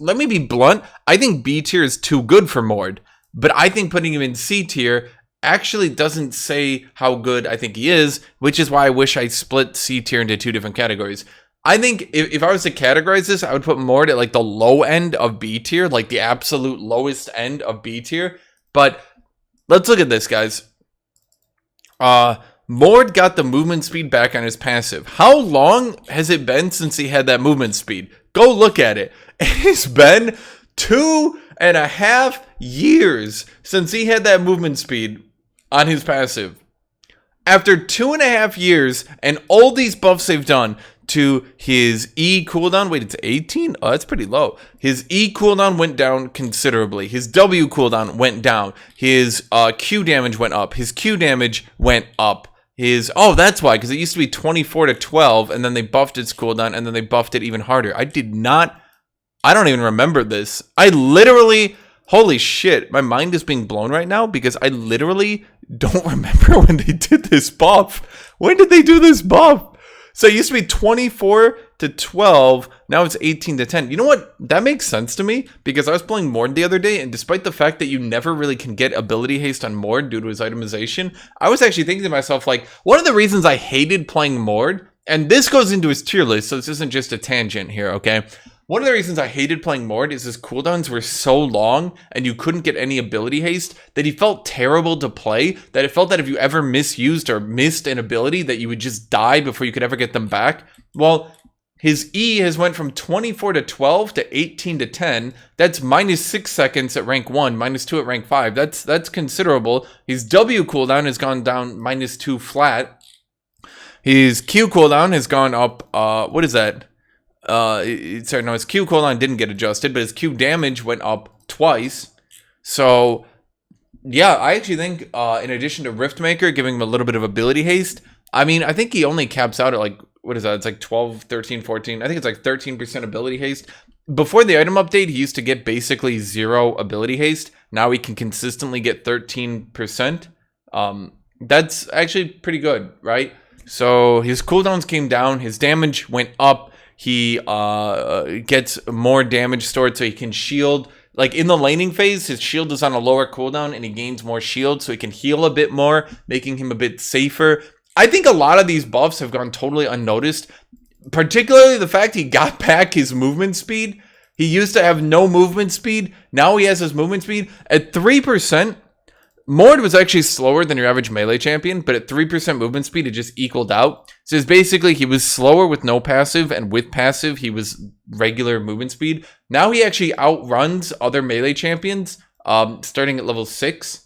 A: Let me be blunt. I think B tier is too good for Mord. But I think putting him in C tier actually doesn't say how good I think he is, which is why I wish I split C tier into two different categories. I think if I was to categorize this, I would put Mord at like the low end of B tier, like the absolute lowest end of B tier. But let's look at this, guys. Mord got the movement speed back on his passive. How long has it been since he had that movement speed? Go look at it. It's been 2.5 years since he had that movement speed on his passive. After 2.5 years and all these buffs they've done to his E cooldown, wait, it's 18? Oh, that's pretty low. His E cooldown went down considerably. His W cooldown went down. His Q damage went up. His Q damage went up. That's why, because it used to be 24 to 12, and then they buffed its cooldown, and then they buffed it even harder. I don't even remember this. Holy shit, my mind is being blown right now, because I literally don't remember when they did this buff. When did they do this buff? So it used to be 24 to 12, now it's 18 to 10. You know what? That makes sense to me, because I was playing Mord the other day, and despite the fact that you never really can get ability haste on Mord due to his itemization, I was actually thinking to myself, like, one of the reasons I hated playing Mord, and this goes into his tier list, so this isn't just a tangent here, okay? One of the reasons I hated playing Mord is his cooldowns were so long and you couldn't get any ability haste that he felt terrible to play, that it felt that if you ever misused or missed an ability that you would just die before you could ever get them back. Well, his E has went from 24 to 12 to 18 to 10. That's minus 6 seconds at rank 1, minus 2 at rank 5. That's considerable. His W cooldown has gone down minus 2 flat. His Q cooldown has gone up, what is that? His Q cooldown didn't get adjusted, but his Q damage went up twice. So, yeah, I actually think, in addition to Riftmaker giving him a little bit of ability haste, I mean, I think he only caps out at like, what is that? It's like 12, 13, 14. I think it's like 13% ability haste. Before the item update, he used to get basically 0 ability haste. Now he can consistently get 13%. That's actually pretty good, right? So his cooldowns came down, his damage went up. He gets more damage stored so he can shield. Like in the laning phase, his shield is on a lower cooldown and he gains more shield so he can heal a bit more, making him a bit safer. I think a lot of these buffs have gone totally unnoticed, particularly the fact he got back his movement speed. He used to have no movement speed. Now he has his movement speed at 3%. Mord was actually slower than your average melee champion, but at 3% movement speed, it just equaled out. So it's basically he was slower with no passive, and with passive, he was regular movement speed. Now he actually outruns other melee champions, starting at level 6.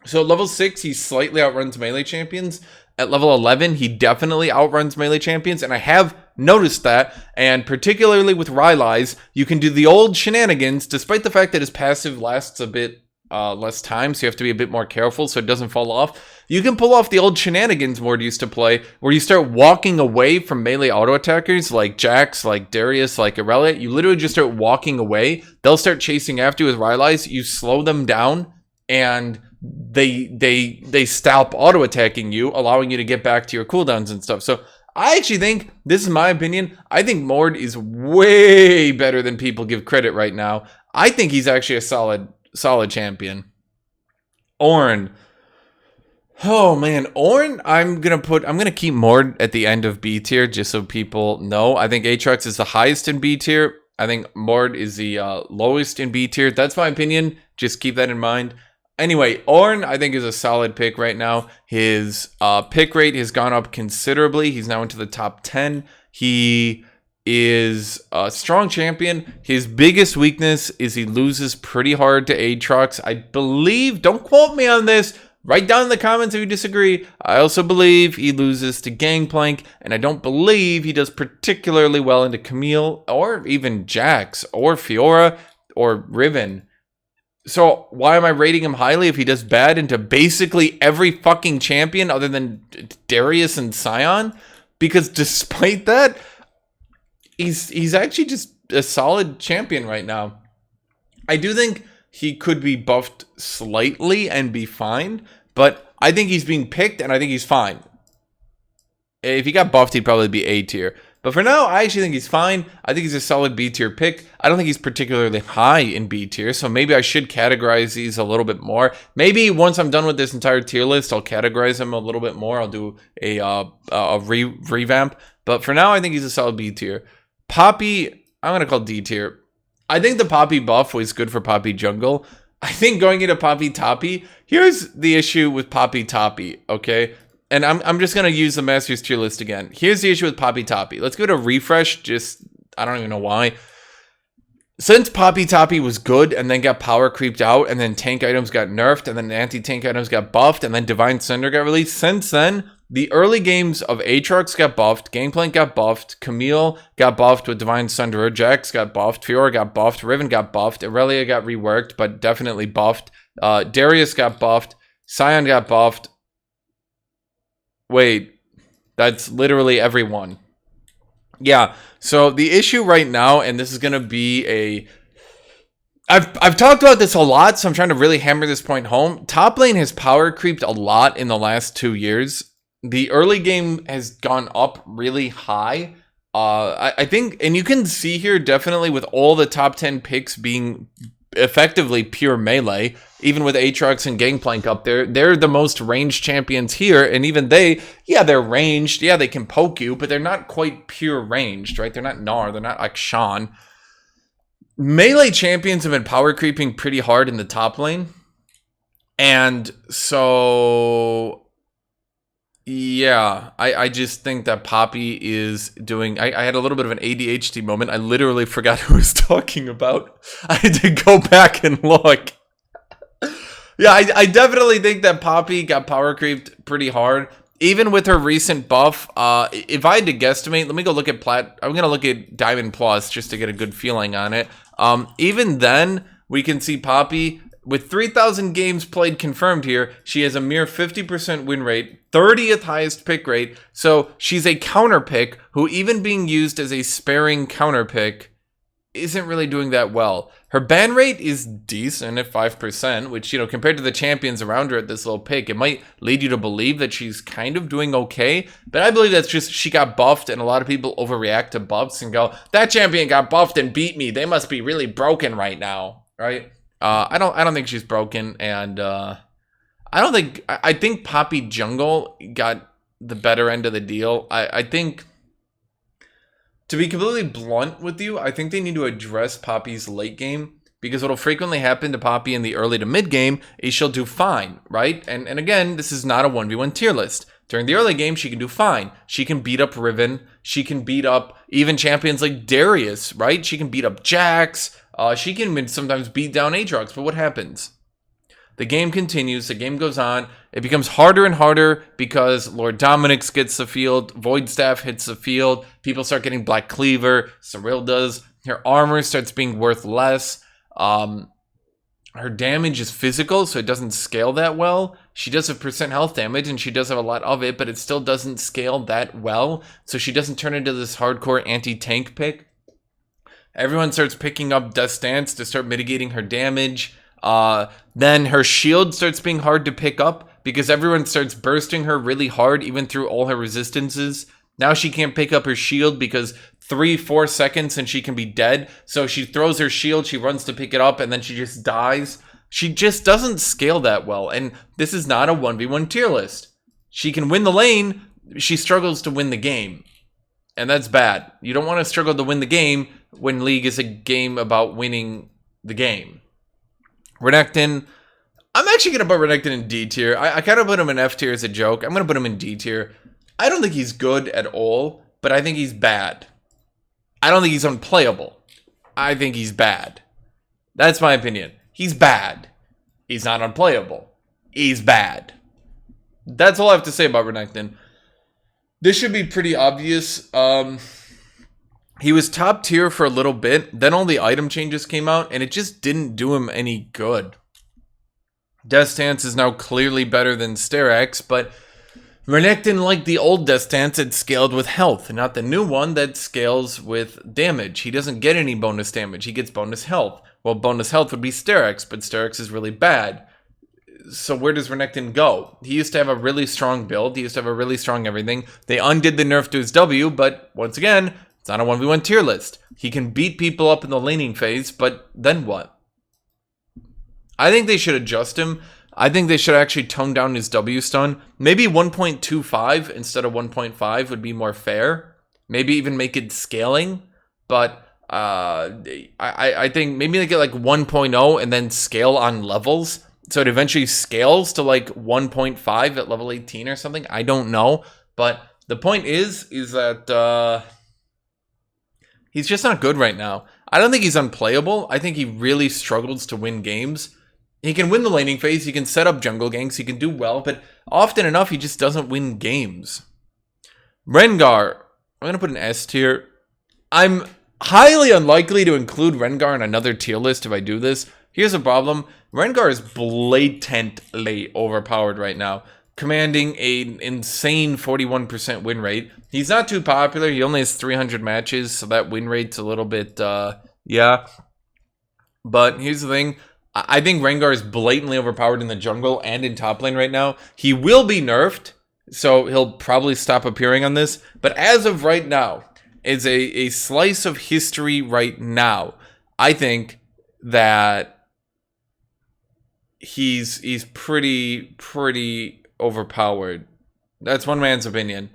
A: So at level 6, he slightly outruns melee champions. At level 11, he definitely outruns melee champions, and I have noticed that, and particularly with Rylai's, you can do the old shenanigans, despite the fact that his passive lasts a bit less time, so you have to be a bit more careful so it doesn't fall off. You can pull off the old shenanigans Mord used to play, where you start walking away from melee auto attackers like Jax, like Darius, like Irelia. You literally just start walking away. They'll start chasing after you with Rylai's. You slow them down, and they stop auto attacking you, allowing you to get back to your cooldowns and stuff. So I actually think, this is my opinion, I think Mord is way better than people give credit right now. I think he's actually a solid champion. Ornn. Oh man, Ornn, I'm gonna keep Mord at the end of B tier just so people know. I think Aatrox is the highest in B tier. I think Mord is the lowest in B tier. That's my opinion. Just keep that in mind. Anyway, Ornn, I think, is a solid pick right now. His pick rate has gone up considerably. He's now into the top 10. He is a strong champion. His biggest weakness is he loses pretty hard to Aatrox. I believe, don't quote me on this, write down in the comments if you disagree. I also believe he loses to Gangplank, and I don't believe he does particularly well into Camille, or even Jax, or Fiora, or Riven. So why am I rating him highly if he does bad into basically every fucking champion other than Darius and Sion? Because despite that, he's actually just a solid champion right now. I do think he could be buffed slightly and be fine, but I think he's being picked and I think he's fine. If he got buffed, he'd probably be A tier. But for now, I actually think he's fine. I think he's a solid B tier pick. I don't think he's particularly high in B tier, so maybe I should categorize these a little bit more. Maybe once I'm done with this entire tier list, I'll categorize them a little bit more. I'll do a revamp. But for now, I think he's a solid B tier. Poppy, I'm going to call D tier. I think the Poppy buff was good for Poppy jungle. I think going into Poppy Toppy, here's the issue with Poppy Toppy, okay? And I'm just going to use the Masters tier list again. Here's the issue with Poppy Toppy. Let's go to refresh. I don't even know why. Since Poppy Toppy was good and then got power creeped out and then tank items got nerfed and then anti-tank items got buffed and then Divine Cinder got released, since then, the early games of Aatrox got buffed, Gangplank got buffed, Camille got buffed with Divine Sunderer, Jax got buffed, Fiora got buffed, Riven got buffed, Irelia got reworked but definitely buffed, Darius got buffed, Sion got buffed. Wait, that's literally everyone. Yeah, so the issue right now, and this is going to be I've talked about this a lot, so I'm trying to really hammer this point home. Top lane has power creeped a lot in the last 2 years. The early game has gone up really high. I think, and you can see here definitely with all the top 10 picks being effectively pure melee, even with Aatrox and Gangplank up there, they're the most ranged champions here, and even they're ranged, they can poke you, but they're not quite pure ranged, right? They're not Nare, they're not Akshan. Melee champions have been power creeping pretty hard in the top lane, and so yeah, I just think that Poppy is doing... I had a little bit of an ADHD moment. I literally forgot who I was talking about. I had to go back and look. Yeah, I definitely think that Poppy got power creeped pretty hard. Even with her recent buff, if I had to guesstimate, let me go look at I'm going to look at Diamond Plus just to get a good feeling on it. Even then, we can see Poppy... With 3,000 games played confirmed here, she has a mere 50% win rate, 30th highest pick rate, so she's a counter pick who, even being used as a sparing counter pick, isn't really doing that well. Her ban rate is decent at 5%, which, compared to the champions around her at this little pick, it might lead you to believe that she's kind of doing okay, but I believe that's just she got buffed, and a lot of people overreact to buffs and go, that champion got buffed and beat me, they must be really broken right now, right? I don't think she's broken, and I think Poppy Jungle got the better end of the deal. I think, to be completely blunt with you, I think they need to address Poppy's late game. Because what will frequently happen to Poppy in the early to mid game is she'll do fine, right? And again, this is not a 1v1 tier list. During the early game, she can do fine. She can beat up Riven. She can beat up even champions like Darius, right? She can beat up Jax. She can even sometimes beat down Aatrox. But what happens? The game continues. The game goes on. It becomes harder and harder because Lord Dominik's gets the field. Voidstaff hits the field. People start getting Black Cleaver. Cyril does. Her armor starts being worth less. Her damage is physical, so it doesn't scale that well. She does have percent health damage, and she does have a lot of it, but it still doesn't scale that well. So she doesn't turn into this hardcore anti-tank pick. Everyone starts picking up Death's Dance to start mitigating her damage. Then her shield starts being hard to pick up because everyone starts bursting her really hard, even through all her resistances. Now she can't pick up her shield because 3-4 seconds and she can be dead. So she throws her shield, she runs to pick it up, and then she just dies. She just doesn't scale that well. And this is not a 1v1 tier list. She can win the lane, she struggles to win the game. And that's bad. You don't want to struggle to win the game when League is a game about winning the game. Renekton, I'm actually going to put Renekton in D tier. I kind of put him in F tier as a joke. I'm going to put him in D tier. I don't think he's good at all, but I think he's bad. I don't think he's unplayable. I think he's bad. That's my opinion. He's bad. He's not unplayable. He's bad. That's all I have to say about Renekton. This should be pretty obvious. He was top tier for a little bit. Then all the item changes came out, and it just didn't do him any good. Death's Dance is now clearly better than Sterak's, but Renekton, like the old Death's Dance, had scaled with health, not the new one that scales with damage. He doesn't get any bonus damage. He gets bonus health. Well, bonus health would be Sterak's, but Sterak's is really bad. So where does Renekton go? He used to have a really strong build. He used to have a really strong everything. They undid the nerf to his W, but once again, it's not a 1v1 tier list. He can beat people up in the laning phase, but then what? I think they should adjust him. I think they should actually tone down his W stun. Maybe 1.25 instead of 1.5 would be more fair. Maybe even make it scaling. But I think maybe they get like 1.0 and then scale on levels. So it eventually scales to like 1.5 at level 18 or something. I don't know. But the point is that he's just not good right now. I don't think he's unplayable. I think he really struggles to win games. He can win the laning phase, he can set up jungle ganks, he can do well, but often enough, he just doesn't win games. Rengar, I'm going to put an S tier. I'm highly unlikely to include Rengar in another tier list if I do this. Here's the problem. Rengar is blatantly overpowered right now, commanding an insane 41% win rate. He's not too popular. He only has 300 matches, so that win rate's a little bit, yeah. But here's the thing. I think Rengar is blatantly overpowered in the jungle and in top lane right now. He will be nerfed, so he'll probably stop appearing on this. But as of right now, as a slice of history right now, I think that he's pretty overpowered. That's one man's opinion.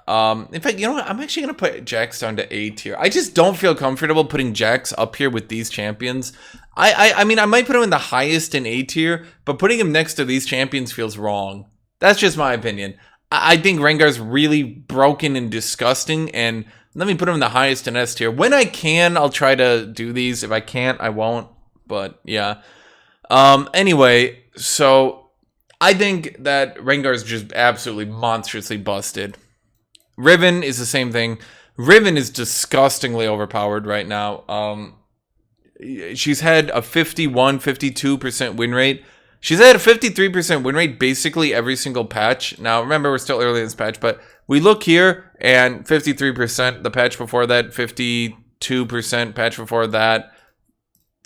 A: In fact, you know what? I'm actually going to put Jax down to A tier. I just don't feel comfortable putting Jax up here with these champions. I mean, I might put him in the highest in A tier, but putting him next to these champions feels wrong. That's just my opinion. I think Rengar's really broken and disgusting, and let me put him in the highest in S tier. When I can, I'll try to do these. If I can't, I won't. But, yeah. Anyway, so I think that Rengar's just absolutely monstrously busted. Riven is the same thing. Riven is disgustingly overpowered right now. She's had a 52% win rate. She's had a 53% win rate basically every single patch. Now, remember, we're still early in this patch, but we look here, and 53%, the patch before that, 52%, patch before that,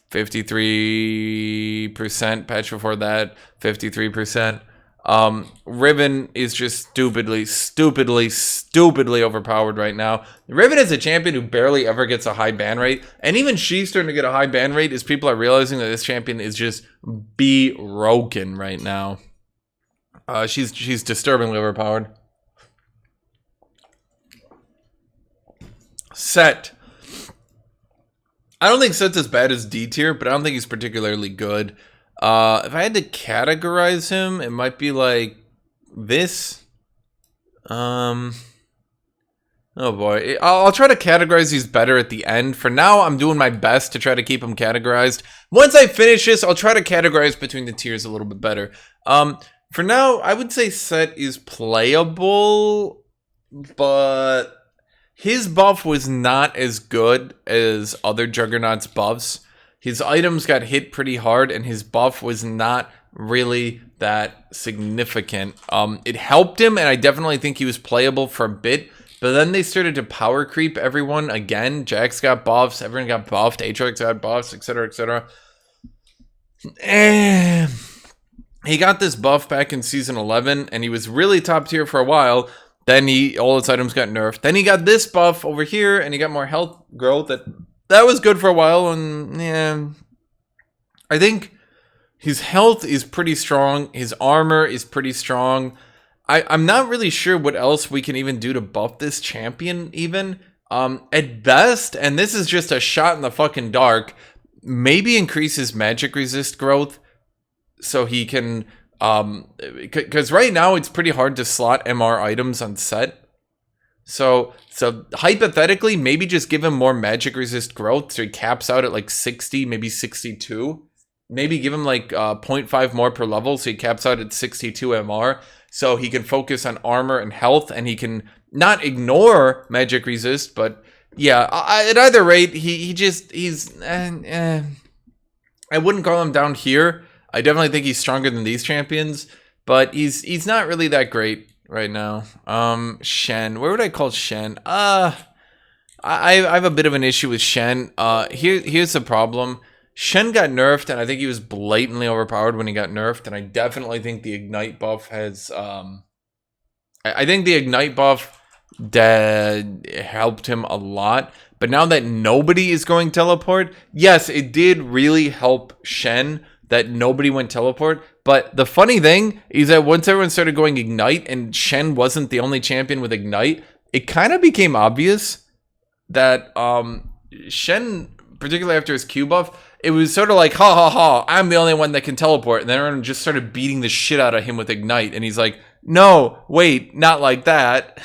A: 53%, patch before that, 53%. Riven is just stupidly overpowered right now. Riven is a champion who barely ever gets a high ban rate, and even she's starting to get a high ban rate as people are realizing that this champion is just broken right now. She's disturbingly overpowered. Set. I don't think Set's as bad as D tier, but I don't think he's particularly good. If I had to categorize him, it might be like this. Oh boy. I'll try to categorize these better at the end. For now, I'm doing my best to try to keep them categorized. Once I finish this, I'll try to categorize between the tiers a little bit better. For now, I would say Set is playable, but his buff was not as good as other Juggernaut's buffs. His items got hit pretty hard, and his buff was not really that significant. It helped him, and I definitely think he was playable for a bit, but then they started to power creep everyone again. Jax got buffs, everyone got buffed, Aatrox got buffs, etc., etc. And he got this buff back in Season 11, and he was really top tier for a while. Then all his items got nerfed. Then he got this buff over here, and he got more health growth. That was good for a while, and yeah. I think his health is pretty strong. His armor is pretty strong. I'm not really sure what else we can even do to buff this champion, even. At best, and this is just a shot in the fucking dark, maybe increase his magic resist growth so he can... because right now it's pretty hard to slot MR items on Set. So hypothetically, maybe just give him more magic resist growth so he caps out at like 60, maybe 62. Maybe give him like 0.5 more per level so he caps out at 62 MR. So he can focus on armor and health, and he can not ignore magic resist, but yeah, at either rate, he's I wouldn't call him down here. I definitely think he's stronger than these champions, but he's not really that great right now. Shen, where would I call Shen? I have a bit of an issue with Shen. Here's the problem. Shen got nerfed, and I think he was blatantly overpowered when he got nerfed, and I definitely think the Ignite buff has... I think the Ignite buff helped him a lot, but now that nobody is going teleport, yes, it did really help Shen that nobody went teleport, but the funny thing is that once everyone started going Ignite, and Shen wasn't the only champion with Ignite, it kind of became obvious that Shen, particularly after his Q buff, it was sort of like, ha ha ha, I'm the only one that can teleport. And then everyone just started beating the shit out of him with Ignite. And he's like, no, wait, not like that.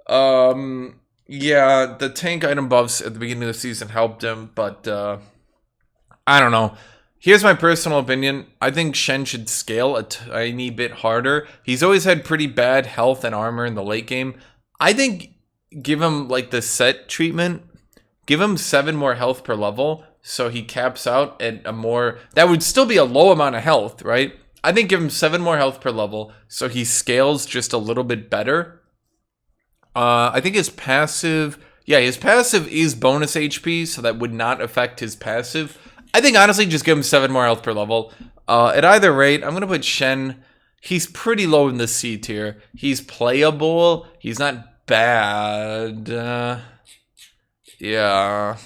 A: Yeah, the tank item buffs at the beginning of the season helped him, but I don't know. Here's my personal opinion. I think Shen should scale a tiny bit harder. He's always had pretty bad health and armor in the late game. I think give him like the Set treatment. Give him 7 more health per level, so he caps out at a more... That would still be a low amount of health, right? I think give him 7 more health per level, so he scales just a little bit better. I think his passive... Yeah, his passive is bonus HP, so that would not affect his passive. I think, honestly, just give him 7 more health per level. At either rate, I'm going to put Shen... He's pretty low in the C tier. He's playable. He's not bad. Yeah.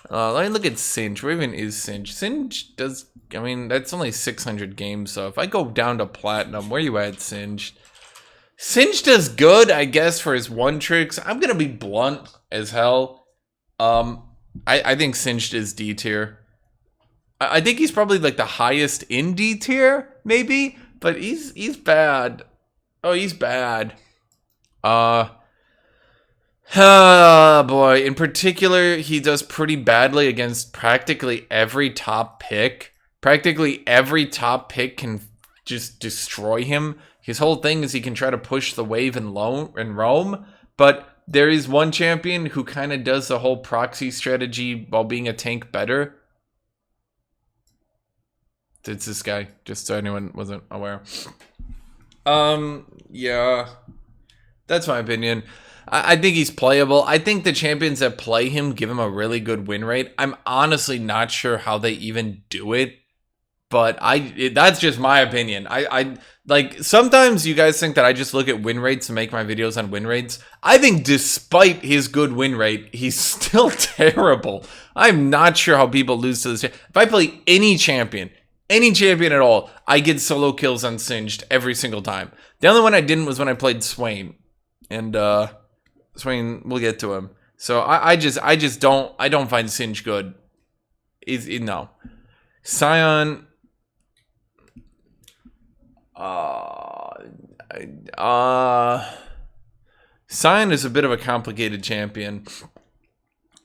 A: Let me look at Singe. Where even is Singe? Singe does... I mean, that's only 600 games, so if I go down to Platinum, where you at, Singe? Singe does good, I guess, for his one tricks. I'm going to be blunt as hell. I think Singed is D tier. I think he's probably like the highest in D tier, maybe, but he's bad. Oh, he's bad. Oh boy, in particular, he does pretty badly against practically every top pick. Practically every top pick can just destroy him. His whole thing is he can try to push the wave and roam, but there is one champion who kind of does the whole proxy strategy while being a tank better. It's this guy, just so anyone wasn't aware. Yeah, that's my opinion. I think he's playable. I think the champions that play him give him a really good win rate. I'm honestly not sure how they even do it, but that's just my opinion. I like, sometimes you guys think that I just look at win rates and make my videos on win rates. I think despite his good win rate, he's still terrible. I'm not sure how people lose to this. If I play any champion at all, I get solo kills on Singed every single time. The only one I didn't was when I played Swain. And Swain, we'll get to him. So I just don't find Singe good. No. Sion. Sion is a bit of a complicated champion.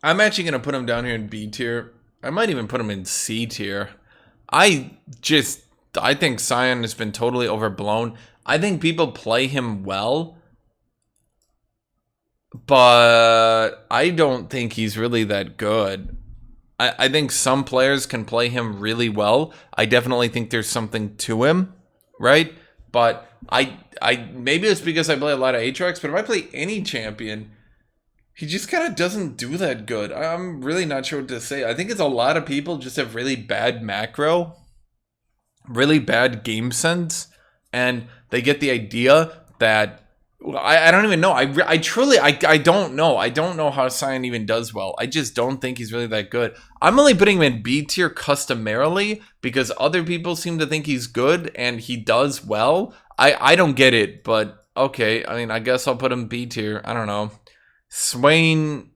A: I'm actually going to put him down here in B tier. I might even put him in C tier. I think Sion has been totally overblown. I think people play him well, but I don't think he's really that good. I think some players can play him really well. I definitely think there's something to him, right? But I maybe it's because I play a lot of Aatrox, but if I play any champion, he just kind of doesn't do that good. I'm really not sure what to say. I think it's a lot of people just have really bad macro, really bad game sense, and they get the idea that I don't even know. I truly don't know. I don't know how Sion even does well. I just don't think he's really that good. I'm only putting him in B tier customarily because other people seem to think he's good and he does well. I don't get it, but okay. I mean, I guess I'll put him B tier. I don't know. Swain.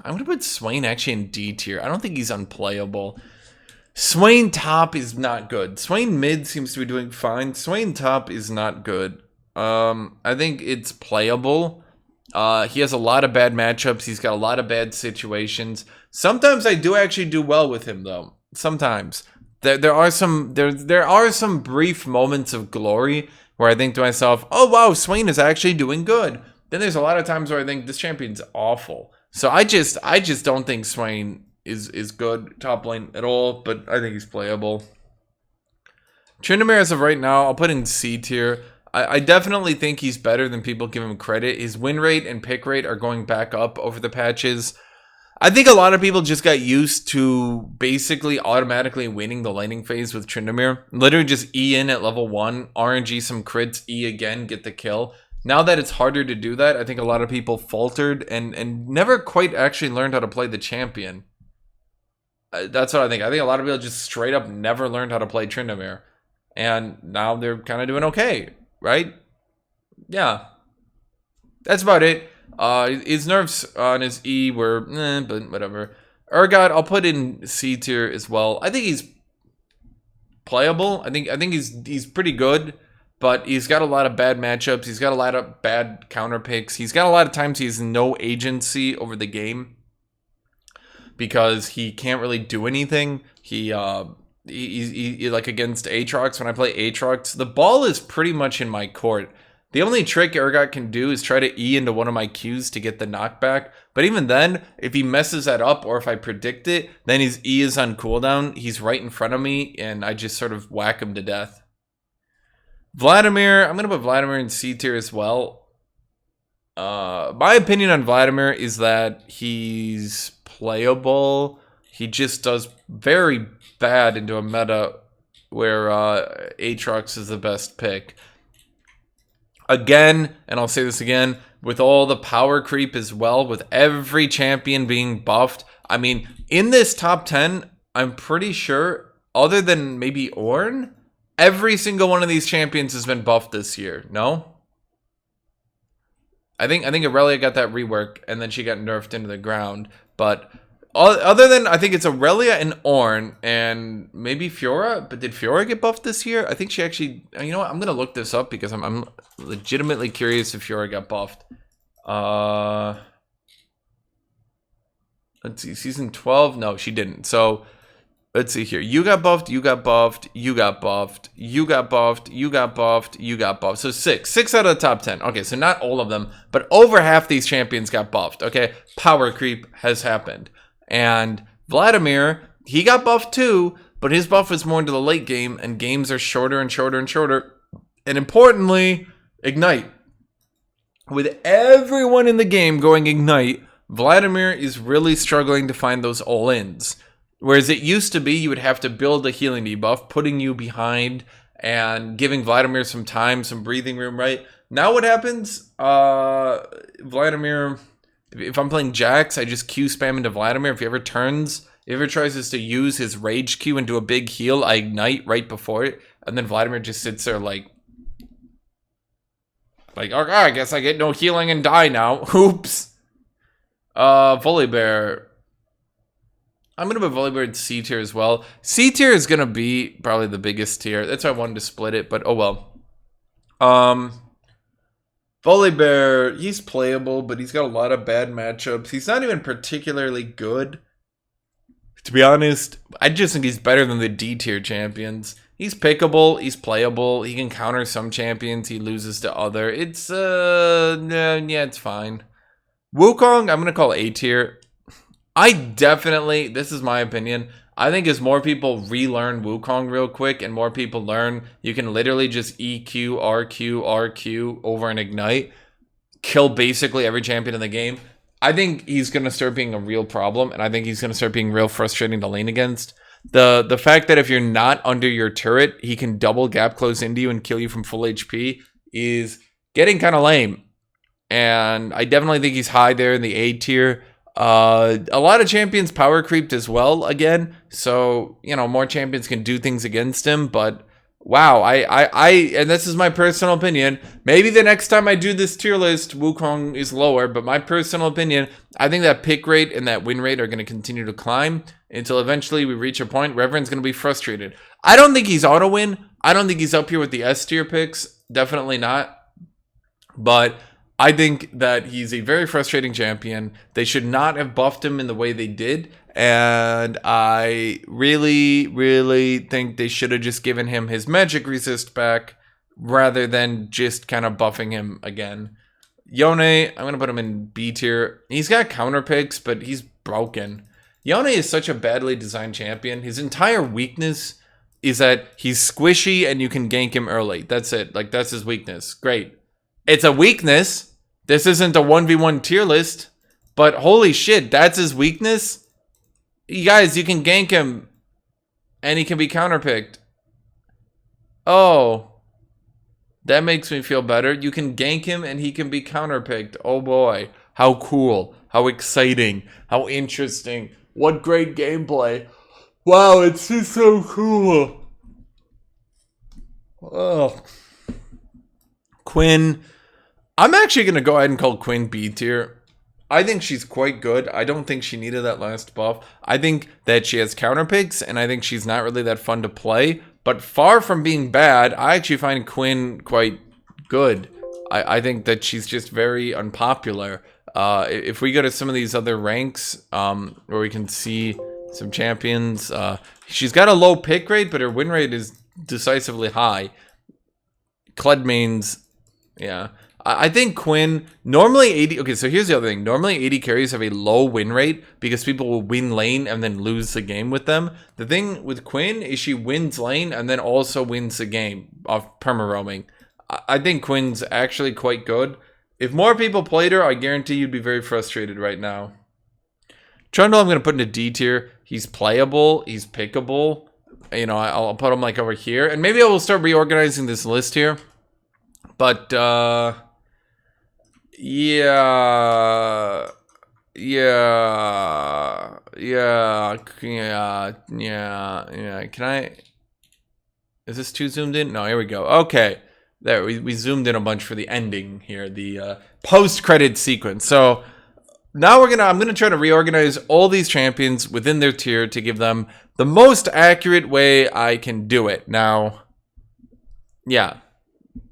A: I'm going to put Swain actually in D tier. I don't think he's unplayable. Swain top is not good. Swain mid seems to be doing fine. Swain top is not good. I think it's playable. He has a lot of bad matchups. He's got a lot of bad situations. Sometimes I do actually do well with him though. Sometimes there are some brief moments of glory where I think to myself, "Oh wow, Swain is actually doing good." Then there's a lot of times where I think this champion's awful. So I just don't think Swain is good top lane at all, but I think he's playable. Tryndamere as of right now, I'll put in C tier. I definitely think he's better than people give him credit. His win rate and pick rate are going back up over the patches. I think a lot of people just got used to basically automatically winning the laning phase with Tryndamere. Literally just E in at level 1, RNG some crits, E again, get the kill. Now that it's harder to do that, I think a lot of people faltered and never quite actually learned how to play the champion. That's what I think. I think a lot of people just straight up never learned how to play Tryndamere. And now they're kind of doing okay. Right? Yeah. That's about it. His nerfs on his E were, but whatever. Urgot, I'll put in C tier as well. I think he's playable. I think he's pretty good, but he's got a lot of bad matchups. He's got a lot of bad counter picks. He's got a lot of times he has no agency over the game because he can't really do anything. He like against Aatrox, when I play Aatrox, the ball is pretty much in my court. The only trick Urgot can do is try to E into one of my Qs to get the knockback. But even then, if he messes that up or if I predict it, then his E is on cooldown. He's right in front of me and I just sort of whack him to death. Vladimir, I'm going to put Vladimir in C tier as well. My opinion on Vladimir is that he's playable. He just does very bad into a meta where Aatrox is the best pick. Again, and I'll say this again, with all the power creep as well, with every champion being buffed. I mean, in this top 10, I'm pretty sure, other than maybe Ornn, every single one of these champions has been buffed this year. No? I think Aurelia got that rework, and then she got nerfed into the ground. But other than, I think it's Aurelia and Ornn, and maybe Fiora. But did Fiora get buffed this year? I think she actually... You know what? I'm going to look this up because I'm legitimately curious if Fiora got buffed. Let's see. Season 12? No, she didn't. So, let's see here. You got buffed, you got buffed, you got buffed, you got buffed, you got buffed, you got buffed. So 6. 6 out of the top 10. Okay, so not all of them, but over half these champions got buffed. Okay, power creep has happened. And Vladimir, he got buffed too, but his buff was more into the late game, and games are shorter and shorter and shorter. And importantly, Ignite. With everyone in the game going Ignite, Vladimir is really struggling to find those all-ins. Whereas it used to be you would have to build a healing debuff, putting you behind and giving Vladimir some time, some breathing room, right? Now what happens? Vladimir... If I'm playing Jax, I just Q spam into Vladimir. If he ever tries to use his rage Q and do a big heal, I ignite right before it. And then Vladimir just sits there like Like, okay, I guess I get no healing and die now. Oops. Volibear. I'm going to put Volibear in C tier as well. C tier is going to be probably the biggest tier. That's why I wanted to split it, but oh well. Volibear, he's playable, but he's got a lot of bad matchups. He's not even particularly good. To be honest, I just think he's better than the D tier champions. He's pickable, he's playable, he can counter some champions, he loses to other. It's, yeah, it's fine. Wukong, I'm gonna call A tier. I definitely, this is my opinion, I think as more people relearn Wukong real quick and more people learn, you can literally just EQ, RQ, RQ over an Ignite, kill basically every champion in the game. I think he's going to start being a real problem, and I think he's going to start being real frustrating to lane against. The fact that if you're not under your turret, he can double gap close into you and kill you from full HP is getting kind of lame. And I definitely think he's high there in the A tier. A lot of champions power creeped as well again, so you know more champions can do things against him. But wow, and this is my personal opinion. Maybe the next time I do this tier list, Wukong is lower. But my personal opinion, I think that pick rate and that win rate are going to continue to climb until eventually we reach a point where everyone's going to be frustrated. I don't think he's auto win. I don't think he's up here with the S tier picks. Definitely not. But I think that he's a very frustrating champion. They should not have buffed him in the way they did. And I really, really think they should have just given him his magic resist back rather than just kind of buffing him again. Yone, I'm going to put him in B tier. He's got counter picks, but he's broken. Yone is such a badly designed champion. His entire weakness is that he's squishy and you can gank him early. That's it. Like, that's his weakness. Great. It's a weakness. This isn't a 1v1 tier list, but holy shit, that's his weakness? You guys, you can gank him, and he can be counterpicked. Oh, that makes me feel better. You can gank him, and he can be counterpicked. Oh boy, how cool, how exciting, how interesting. What great gameplay. Wow, it's just so cool. Oh. Quinn. I'm actually going to go ahead and call Quinn B tier. I think she's quite good. I don't think she needed that last buff. I think that she has counter picks, and I think she's not really that fun to play. But far from being bad, I actually find Quinn quite good. I think that she's just very unpopular. If we go to some of these other ranks, where we can see some champions, she's got a low pick rate, but her win rate is decisively high. Kled mains, yeah. I think Quinn, normally AD, okay, so here's the other thing. Normally AD carries have a low win rate because people will win lane and then lose the game with them. The thing with Quinn is she wins lane and then also wins the game off perma-roaming. I think Quinn's actually quite good. If more people played her, I guarantee you'd be very frustrated right now. Trundle, I'm going to put in a D tier. He's playable. He's pickable. You know, I'll put him like over here. And maybe I will start reorganizing this list here. But, yeah. Can I? Is this too zoomed in? No, here we go. Okay, there we zoomed in a bunch for the ending here, the post-credit sequence. So now I'm gonna try to reorganize all these champions within their tier to give them the most accurate way I can do it. Now, yeah.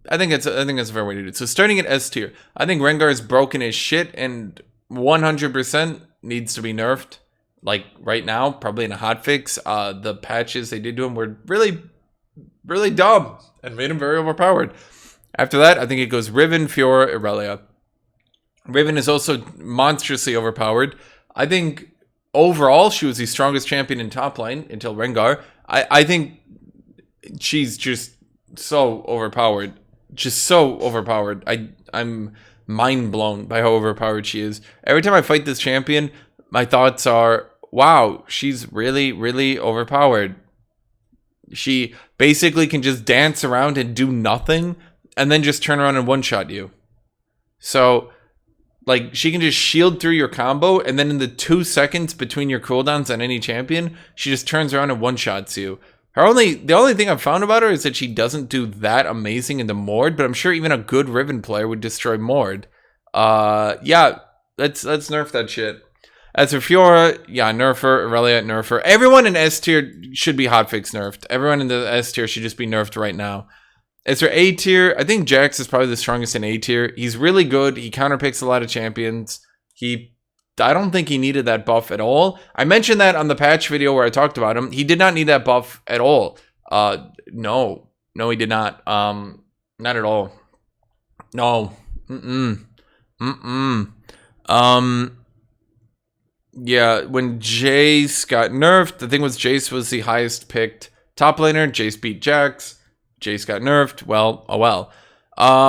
A: I think it's a fair way to do it. So starting at S tier, I think Rengar is broken as shit and 100% needs to be nerfed. Like right now, probably in a hotfix. The patches they did to him were really, really dumb and made him very overpowered. After that, I think it goes Riven, Fiora, Irelia. Riven is also monstrously overpowered. I think overall she was the strongest champion in top lane until Rengar. I think she's just so overpowered. Just so overpowered. I'm mind blown by how overpowered she is. Every time I fight this champion, my thoughts are, wow, she's really, really overpowered. She basically can just dance around and do nothing and then just turn around and one-shot you. So, like, she can just shield through your combo and then in the 2 seconds between your cooldowns on any champion, she just turns around and one-shots you. The only thing I've found about her is that she doesn't do that amazing in the Mord, but I'm sure even a good Riven player would destroy Mord. Yeah, let's nerf that shit. As for Fiora, yeah, nerf her. Aurelia, nerf her. Everyone in S tier should be hotfix nerfed. Everyone in the S tier should just be nerfed right now. As for A tier, I think Jax is probably the strongest in A tier. He's really good. He counterpicks a lot of champions. I don't think he needed that buff at all. I mentioned that on the patch video where I talked about him. He did not need that buff at all. No, he did not. Not at all. No. Yeah, when Jace got nerfed, the thing was Jace was the highest picked top laner. Jace beat Jax. Jace got nerfed. Well, oh well.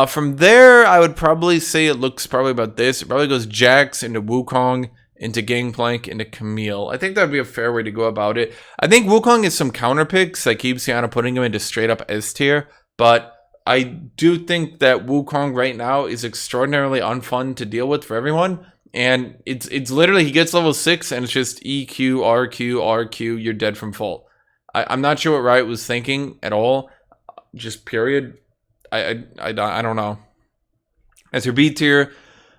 A: From there, I would probably say it looks probably about this. It probably goes Jax into Wukong, into Gangplank, into Camille. I think that would be a fair way to go about it. I think Wukong is some counter picks. I keep Sienna putting him into straight up S tier, but I do think that Wukong right now is extraordinarily unfun to deal with for everyone. And it's literally, he gets level 6 and it's just EQ, RQ, RQ, you're dead from full. I'm not sure what Riot was thinking at all. Just period. I don't know. As your B tier,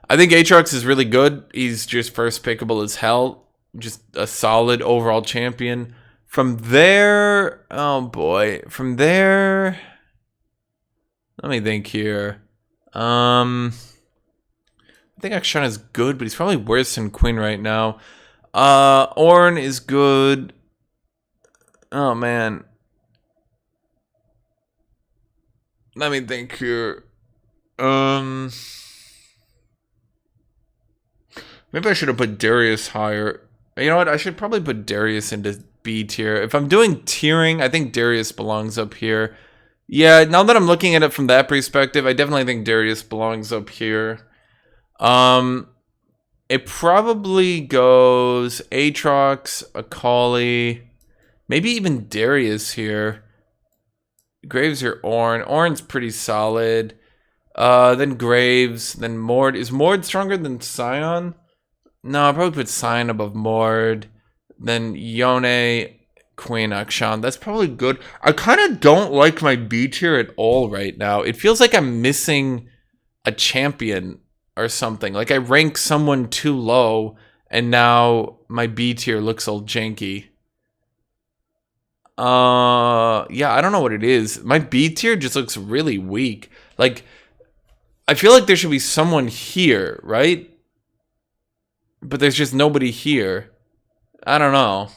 A: I think Aatrox is really good. He's just first pickable as hell. Just a solid overall champion. From there, oh boy. From there, let me think here. I think Akshan is good, but he's probably worse than Quinn right now. Ornn is good. Oh, man. Let me think here. Maybe I should have put Darius higher. You know what? I should probably put Darius into B tier. If I'm doing tiering, I think Darius belongs up here. Yeah, now that I'm looking at it from that perspective, I definitely think Darius belongs up here. It probably goes Aatrox, Akali, maybe even Darius here. Graves or Ornn. Ornn's pretty solid. Then Graves, then Mord. Is Mord stronger than Sion? No, I'll probably put Sion above Mord. Then Yone, Quinn, Akshan. That's probably good. I kind of don't like my B tier at all right now. It feels like I'm missing a champion or something. Like I rank someone too low and now my B tier looks all janky. Yeah, I don't know what it is. My B tier just looks really weak. Like, I feel like there should be someone here, right? But there's just nobody here. I don't know.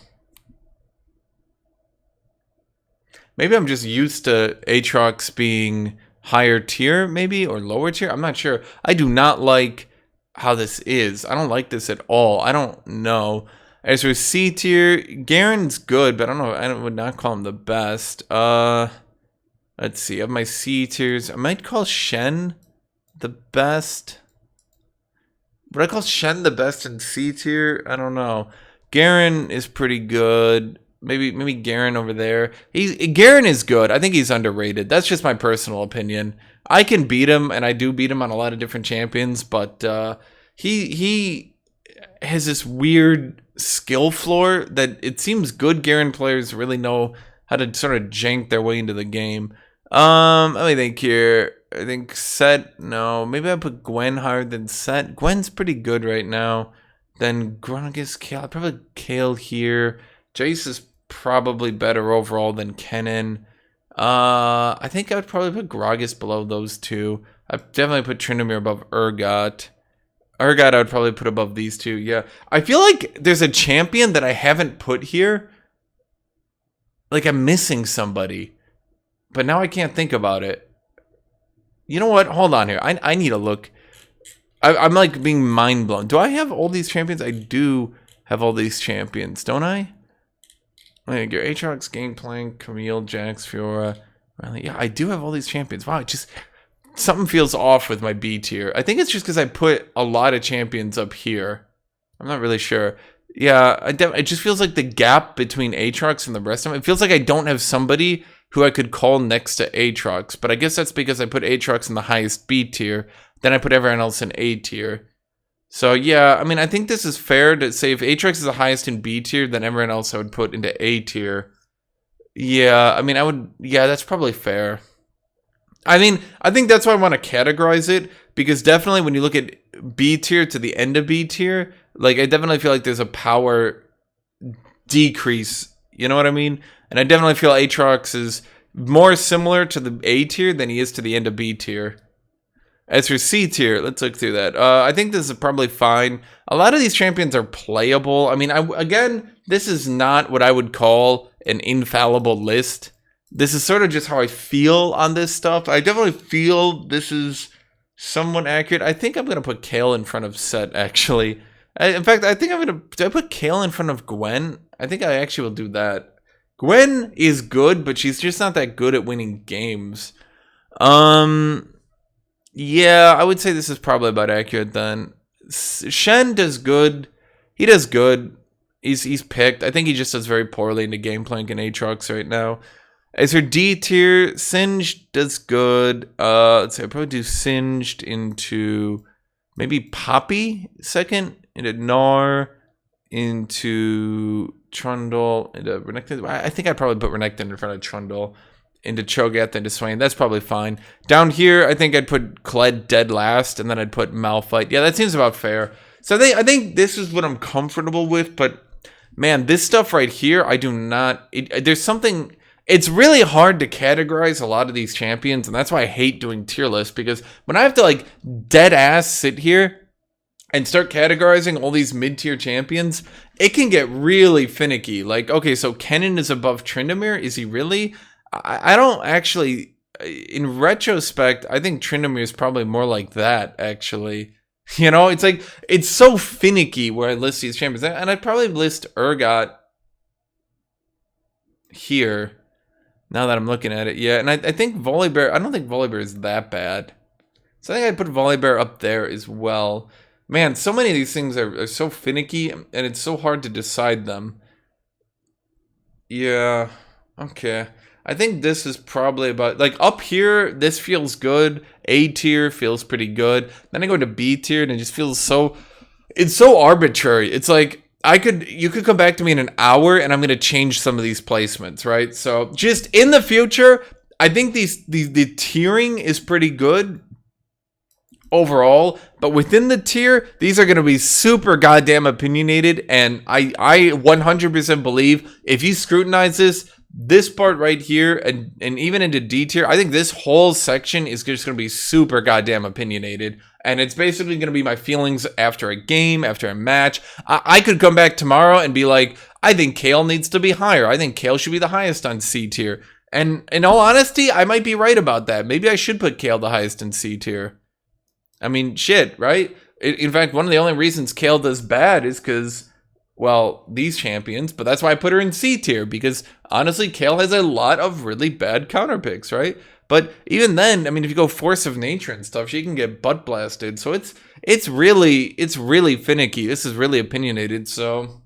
A: Maybe I'm just used to Aatrox being higher tier, maybe, or lower tier. I'm not sure. I do not like how this is. I don't like this at all. I don't know. As for C tier, Garen's good, but I don't know. I would not call him the best. Let's see. Of my C tiers, I might call Shen the best. Would I call Shen the best in C tier? I don't know. Garen is pretty good. Maybe Garen over there. Garen is good. I think he's underrated. That's just my personal opinion. I can beat him, and I do beat him on a lot of different champions, but he has this weird skill floor that it seems good Garen players really know how to sort of jank their way into the game. Let me think here. I think Set, no. Maybe I put Gwen higher than Set. Gwen's pretty good right now. Then Gragas, Kale. I'd probably Kale here. Jace is probably better overall than Kennen. I think I would probably put Gragas below those two. I'd definitely put Tryndamere above Urgot. Urgot I would probably put above these two, yeah. I feel like there's a champion that I haven't put here. Like I'm missing somebody. But now I can't think about it. You know what? Hold on here. I need a look. I'm like being mind blown. Do I have all these champions? I do have all these champions, don't I? Like your Aatrox, Gangplank, Camille, Jax, Fiora. Yeah, I do have all these champions. Wow, it just something feels off with my B tier. I think it's just because I put a lot of champions up here. I'm not really sure. Yeah, it just feels like the gap between Aatrox and the rest of them. It feels like I don't have somebody who I could call next to Aatrox. But I guess that's because I put Aatrox in the highest B tier. Then I put everyone else in A tier. So yeah, I mean, I think this is fair to say if Aatrox is the highest in B tier, then everyone else I would put into A tier. Yeah, I mean, yeah, that's probably fair. I mean, I think that's why I want to categorize it, because definitely when you look at B tier to the end of B tier, like, I definitely feel like there's a power decrease. You know what I mean? And I definitely feel Aatrox is more similar to the A tier than he is to the end of B tier. As for C tier, let's look through that. I think this is probably fine. A lot of these champions are playable. I mean, again, this is not what I would call an infallible list. This is sort of just how I feel on this stuff. I definitely feel this is somewhat accurate. I think I'm going to put Kale in front of Set, actually. In fact, I think I'm going to... Did I put Kale in front of Gwen? I think I actually will do that. Gwen is good, but she's just not that good at winning games. Yeah, I would say this is probably about accurate then. Shen does good. He does good. He's picked. I think he just does very poorly into Gangplank and Aatrox right now. As her D tier, Singed does good. Let's see, I'd probably do Singed into maybe Poppy second, into Nare, into Trundle, into Renekton. I think I'd probably put Renekton in front of Trundle, into Chogath, into Swain. That's probably fine. Down here, I think I'd put Kled dead last, and then I'd put Malphite. Yeah, that seems about fair. So I think this is what I'm comfortable with, but man, this stuff right here, I do not... there's something... It's really hard to categorize a lot of these champions, and that's why I hate doing tier lists, because when I have to, like, dead-ass sit here and start categorizing all these mid-tier champions, it can get really finicky. Like, okay, so Kennen is above Tryndamere. Is he really? I don't actually... In retrospect, I think Tryndamere is probably more like that, actually. You know, it's like... It's so finicky where I list these champions. And I'd probably list Urgot here. Now that I'm looking at it, yeah, and I think Volibear, I don't think Volibear is that bad. So I think I'd put Volibear up there as well. Man, so many of these things are so finicky, and it's so hard to decide them. Yeah, okay. I think this is probably about, like, up here, this feels good. A tier feels pretty good. Then I go to B tier, and it just feels so, it's so arbitrary. It's like, you could come back to me in an hour and I'm going to change some of these placements, right? So just in the future, I think the tiering is pretty good overall, but within the tier, these are going to be super goddamn opinionated. And I 100% believe if you scrutinize this part right here and even into D tier, I think this whole section is just going to be super goddamn opinionated. And it's basically going to be my feelings after a game, after a match. I could come back tomorrow and be like, I think Kale needs to be higher. I think Kale should be the highest on C tier. And in all honesty, I might be right about that. Maybe I should put Kale the highest in C tier. I mean, shit, right? In fact, one of the only reasons Kale does bad is because, well, these champions. But that's why I put her in C tier. Because, honestly, Kale has a lot of really bad counter picks, right? But even then, I mean, if you go Force of Nature and stuff, she can get butt blasted. So it's really finicky. This is really opinionated. So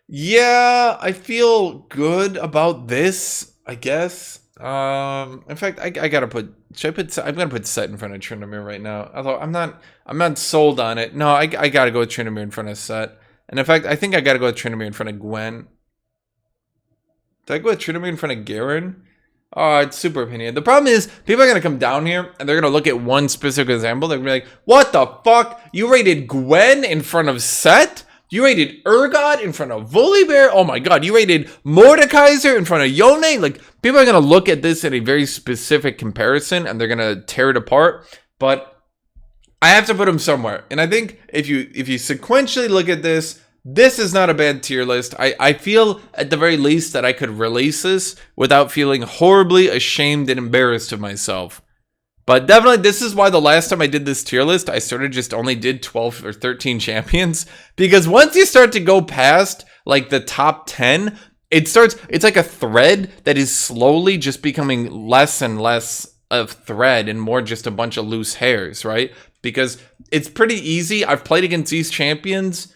A: yeah, I feel good about this, I guess. In fact, I gotta put. I'm gonna put Set in front of Tryndamere right now. Although I'm not sold on it. No, I gotta go with Tryndamere in front of Set. And in fact, I think I gotta go with Tryndamere in front of Gwen. Did I go with Tryndamere in front of Garen? Oh, it's super opinionated. The problem is, people are going to come down here, and they're going to look at one specific example. They're going to be like, what the fuck? You rated Gwen in front of Set? You rated Urgot in front of Volibear? Oh my god, you rated Mordekaiser in front of Yone? Like, people are going to look at this in a very specific comparison, and they're going to tear it apart. But I have to put them somewhere. And I think if you sequentially look at this, this is not a bad tier list. I feel, at the very least, that I could release this without feeling horribly ashamed and embarrassed of myself. But definitely, this is why the last time I did this tier list, I sort of just only did 12 or 13 champions. Because once you start to go past, like, the top 10, it's like a thread that is slowly just becoming less and less of thread and more just a bunch of loose hairs, right? Because it's pretty easy. I've played against these champions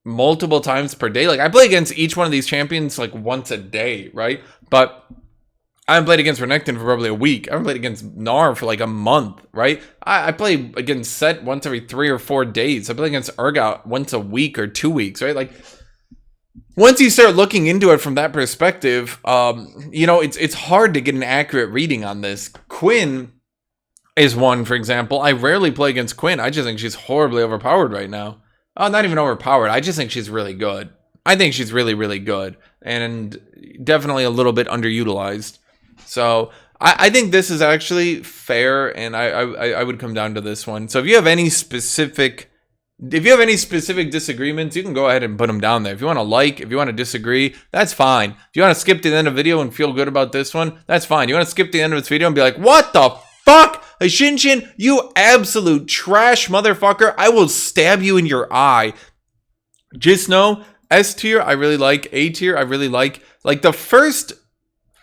A: multiple times per day. Like, I play against each one of these champions like once a day, right? But I haven't played against Renekton for probably a week. I haven't played against Nare for like a month, right? I play against Set once every 3 or 4 days. I play against Urgot once a week or 2 weeks, right? Like, once you start looking into it from that perspective, you know, it's hard to get an accurate reading on this. Quinn is one, for example. I rarely play against Quinn. I just think she's horribly overpowered right now. Oh, not even overpowered. I just think she's really good. I think she's really, really good. And definitely a little bit underutilized. So I think this is actually fair, and I would come down to this one. So if you have any specific disagreements, you can go ahead and put them down there. If you want to like, if you want to disagree, that's fine. If you want to skip to the end of the video and feel good about this one, that's fine. You want to skip to the end of this video and be like, what the fuck? Hashinshin, you absolute trash motherfucker. I will stab you in your eye. Just know, S tier, I really like. A tier, I really like. Like the first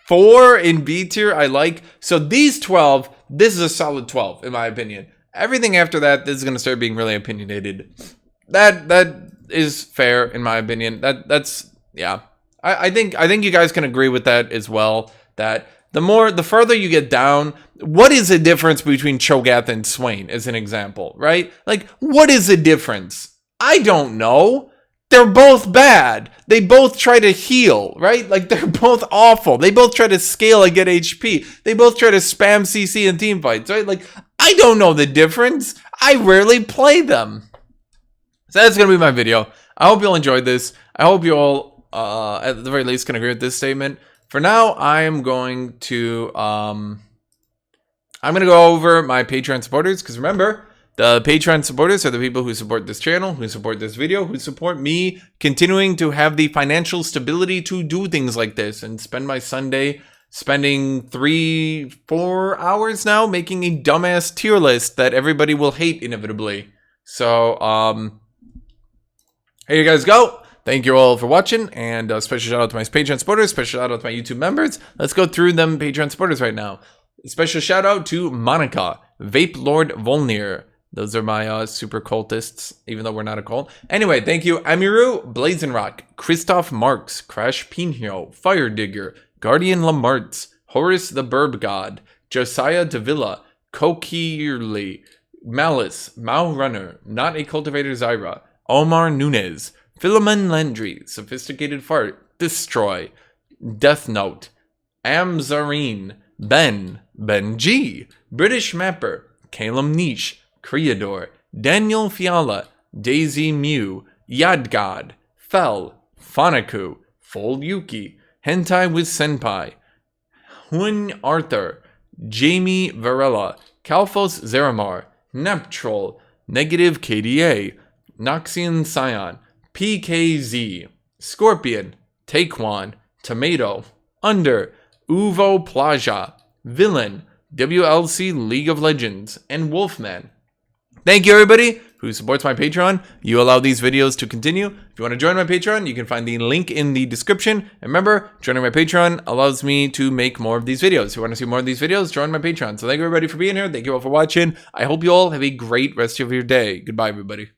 A: 4 in B tier, I like. So these 12, this is a solid 12, in my opinion. Everything after that, this is going to start being really opinionated. That is fair, in my opinion. That's, yeah. I think you guys can agree with that as well. That the further you get down, what is the difference between Chogath and Swain, as an example, right? Like, what is the difference? I don't know. They're both bad. They both try to heal, right? Like, they're both awful. They both try to scale and get HP. They both try to spam CC in team fights, right? Like, I don't know the difference. I rarely play them. So that's going to be my video. I hope you all enjoyed this. I hope you all, at the very least, can agree with this statement. For now, I am going to go over my Patreon supporters, because remember, the Patreon supporters are the people who support this channel, who support this video, who support me continuing to have the financial stability to do things like this and spend my Sunday spending 3-4 hours now making a dumbass tier list that everybody will hate inevitably. So, here you guys go. Thank you all for watching, and a special shout out to my Patreon supporters, special shout out to my YouTube members. Let's go through them Patreon supporters right now. Special shout out to Monica, Vape Lord Volnir. Those are my super cultists, even though we're not a cult. Anyway, thank you, Amiru, Blazenrock, Christoph Marks, Crash Pinho, Fire Digger, Guardian Lamartz, Horus the Burb God, Josiah Davila, Kokirli, Malice, Mao Runner, Not a Cultivator Zyra, Omar Nunez, Philemon Landry, Sophisticated Fart, Destroy, Death Note, Amzarine, Ben G, British Mapper, Calum Niche, Creador, Daniel Fiala, Daisy Mew, Yadgod, Fel, Fanaku, Full Yuki, Hentai with Senpai, Hun Arthur, Jamie Varela, Kalphos Zeramar, Neptrol, Negative KDA, Noxian Scion, PKZ, Scorpion, Taekwon, Tomato, Under, Uvo Plaja, Villain, WLC League of Legends, and Wolfman. Thank you, everybody who supports my Patreon. You allow these videos to continue. If you want to join my Patreon, you can find the link in the description. And remember, joining my Patreon allows me to make more of these videos. If you want to see more of these videos, join my Patreon. So thank you, everybody, for being here. Thank you all for watching. I hope you all have a great rest of your day. Goodbye, everybody.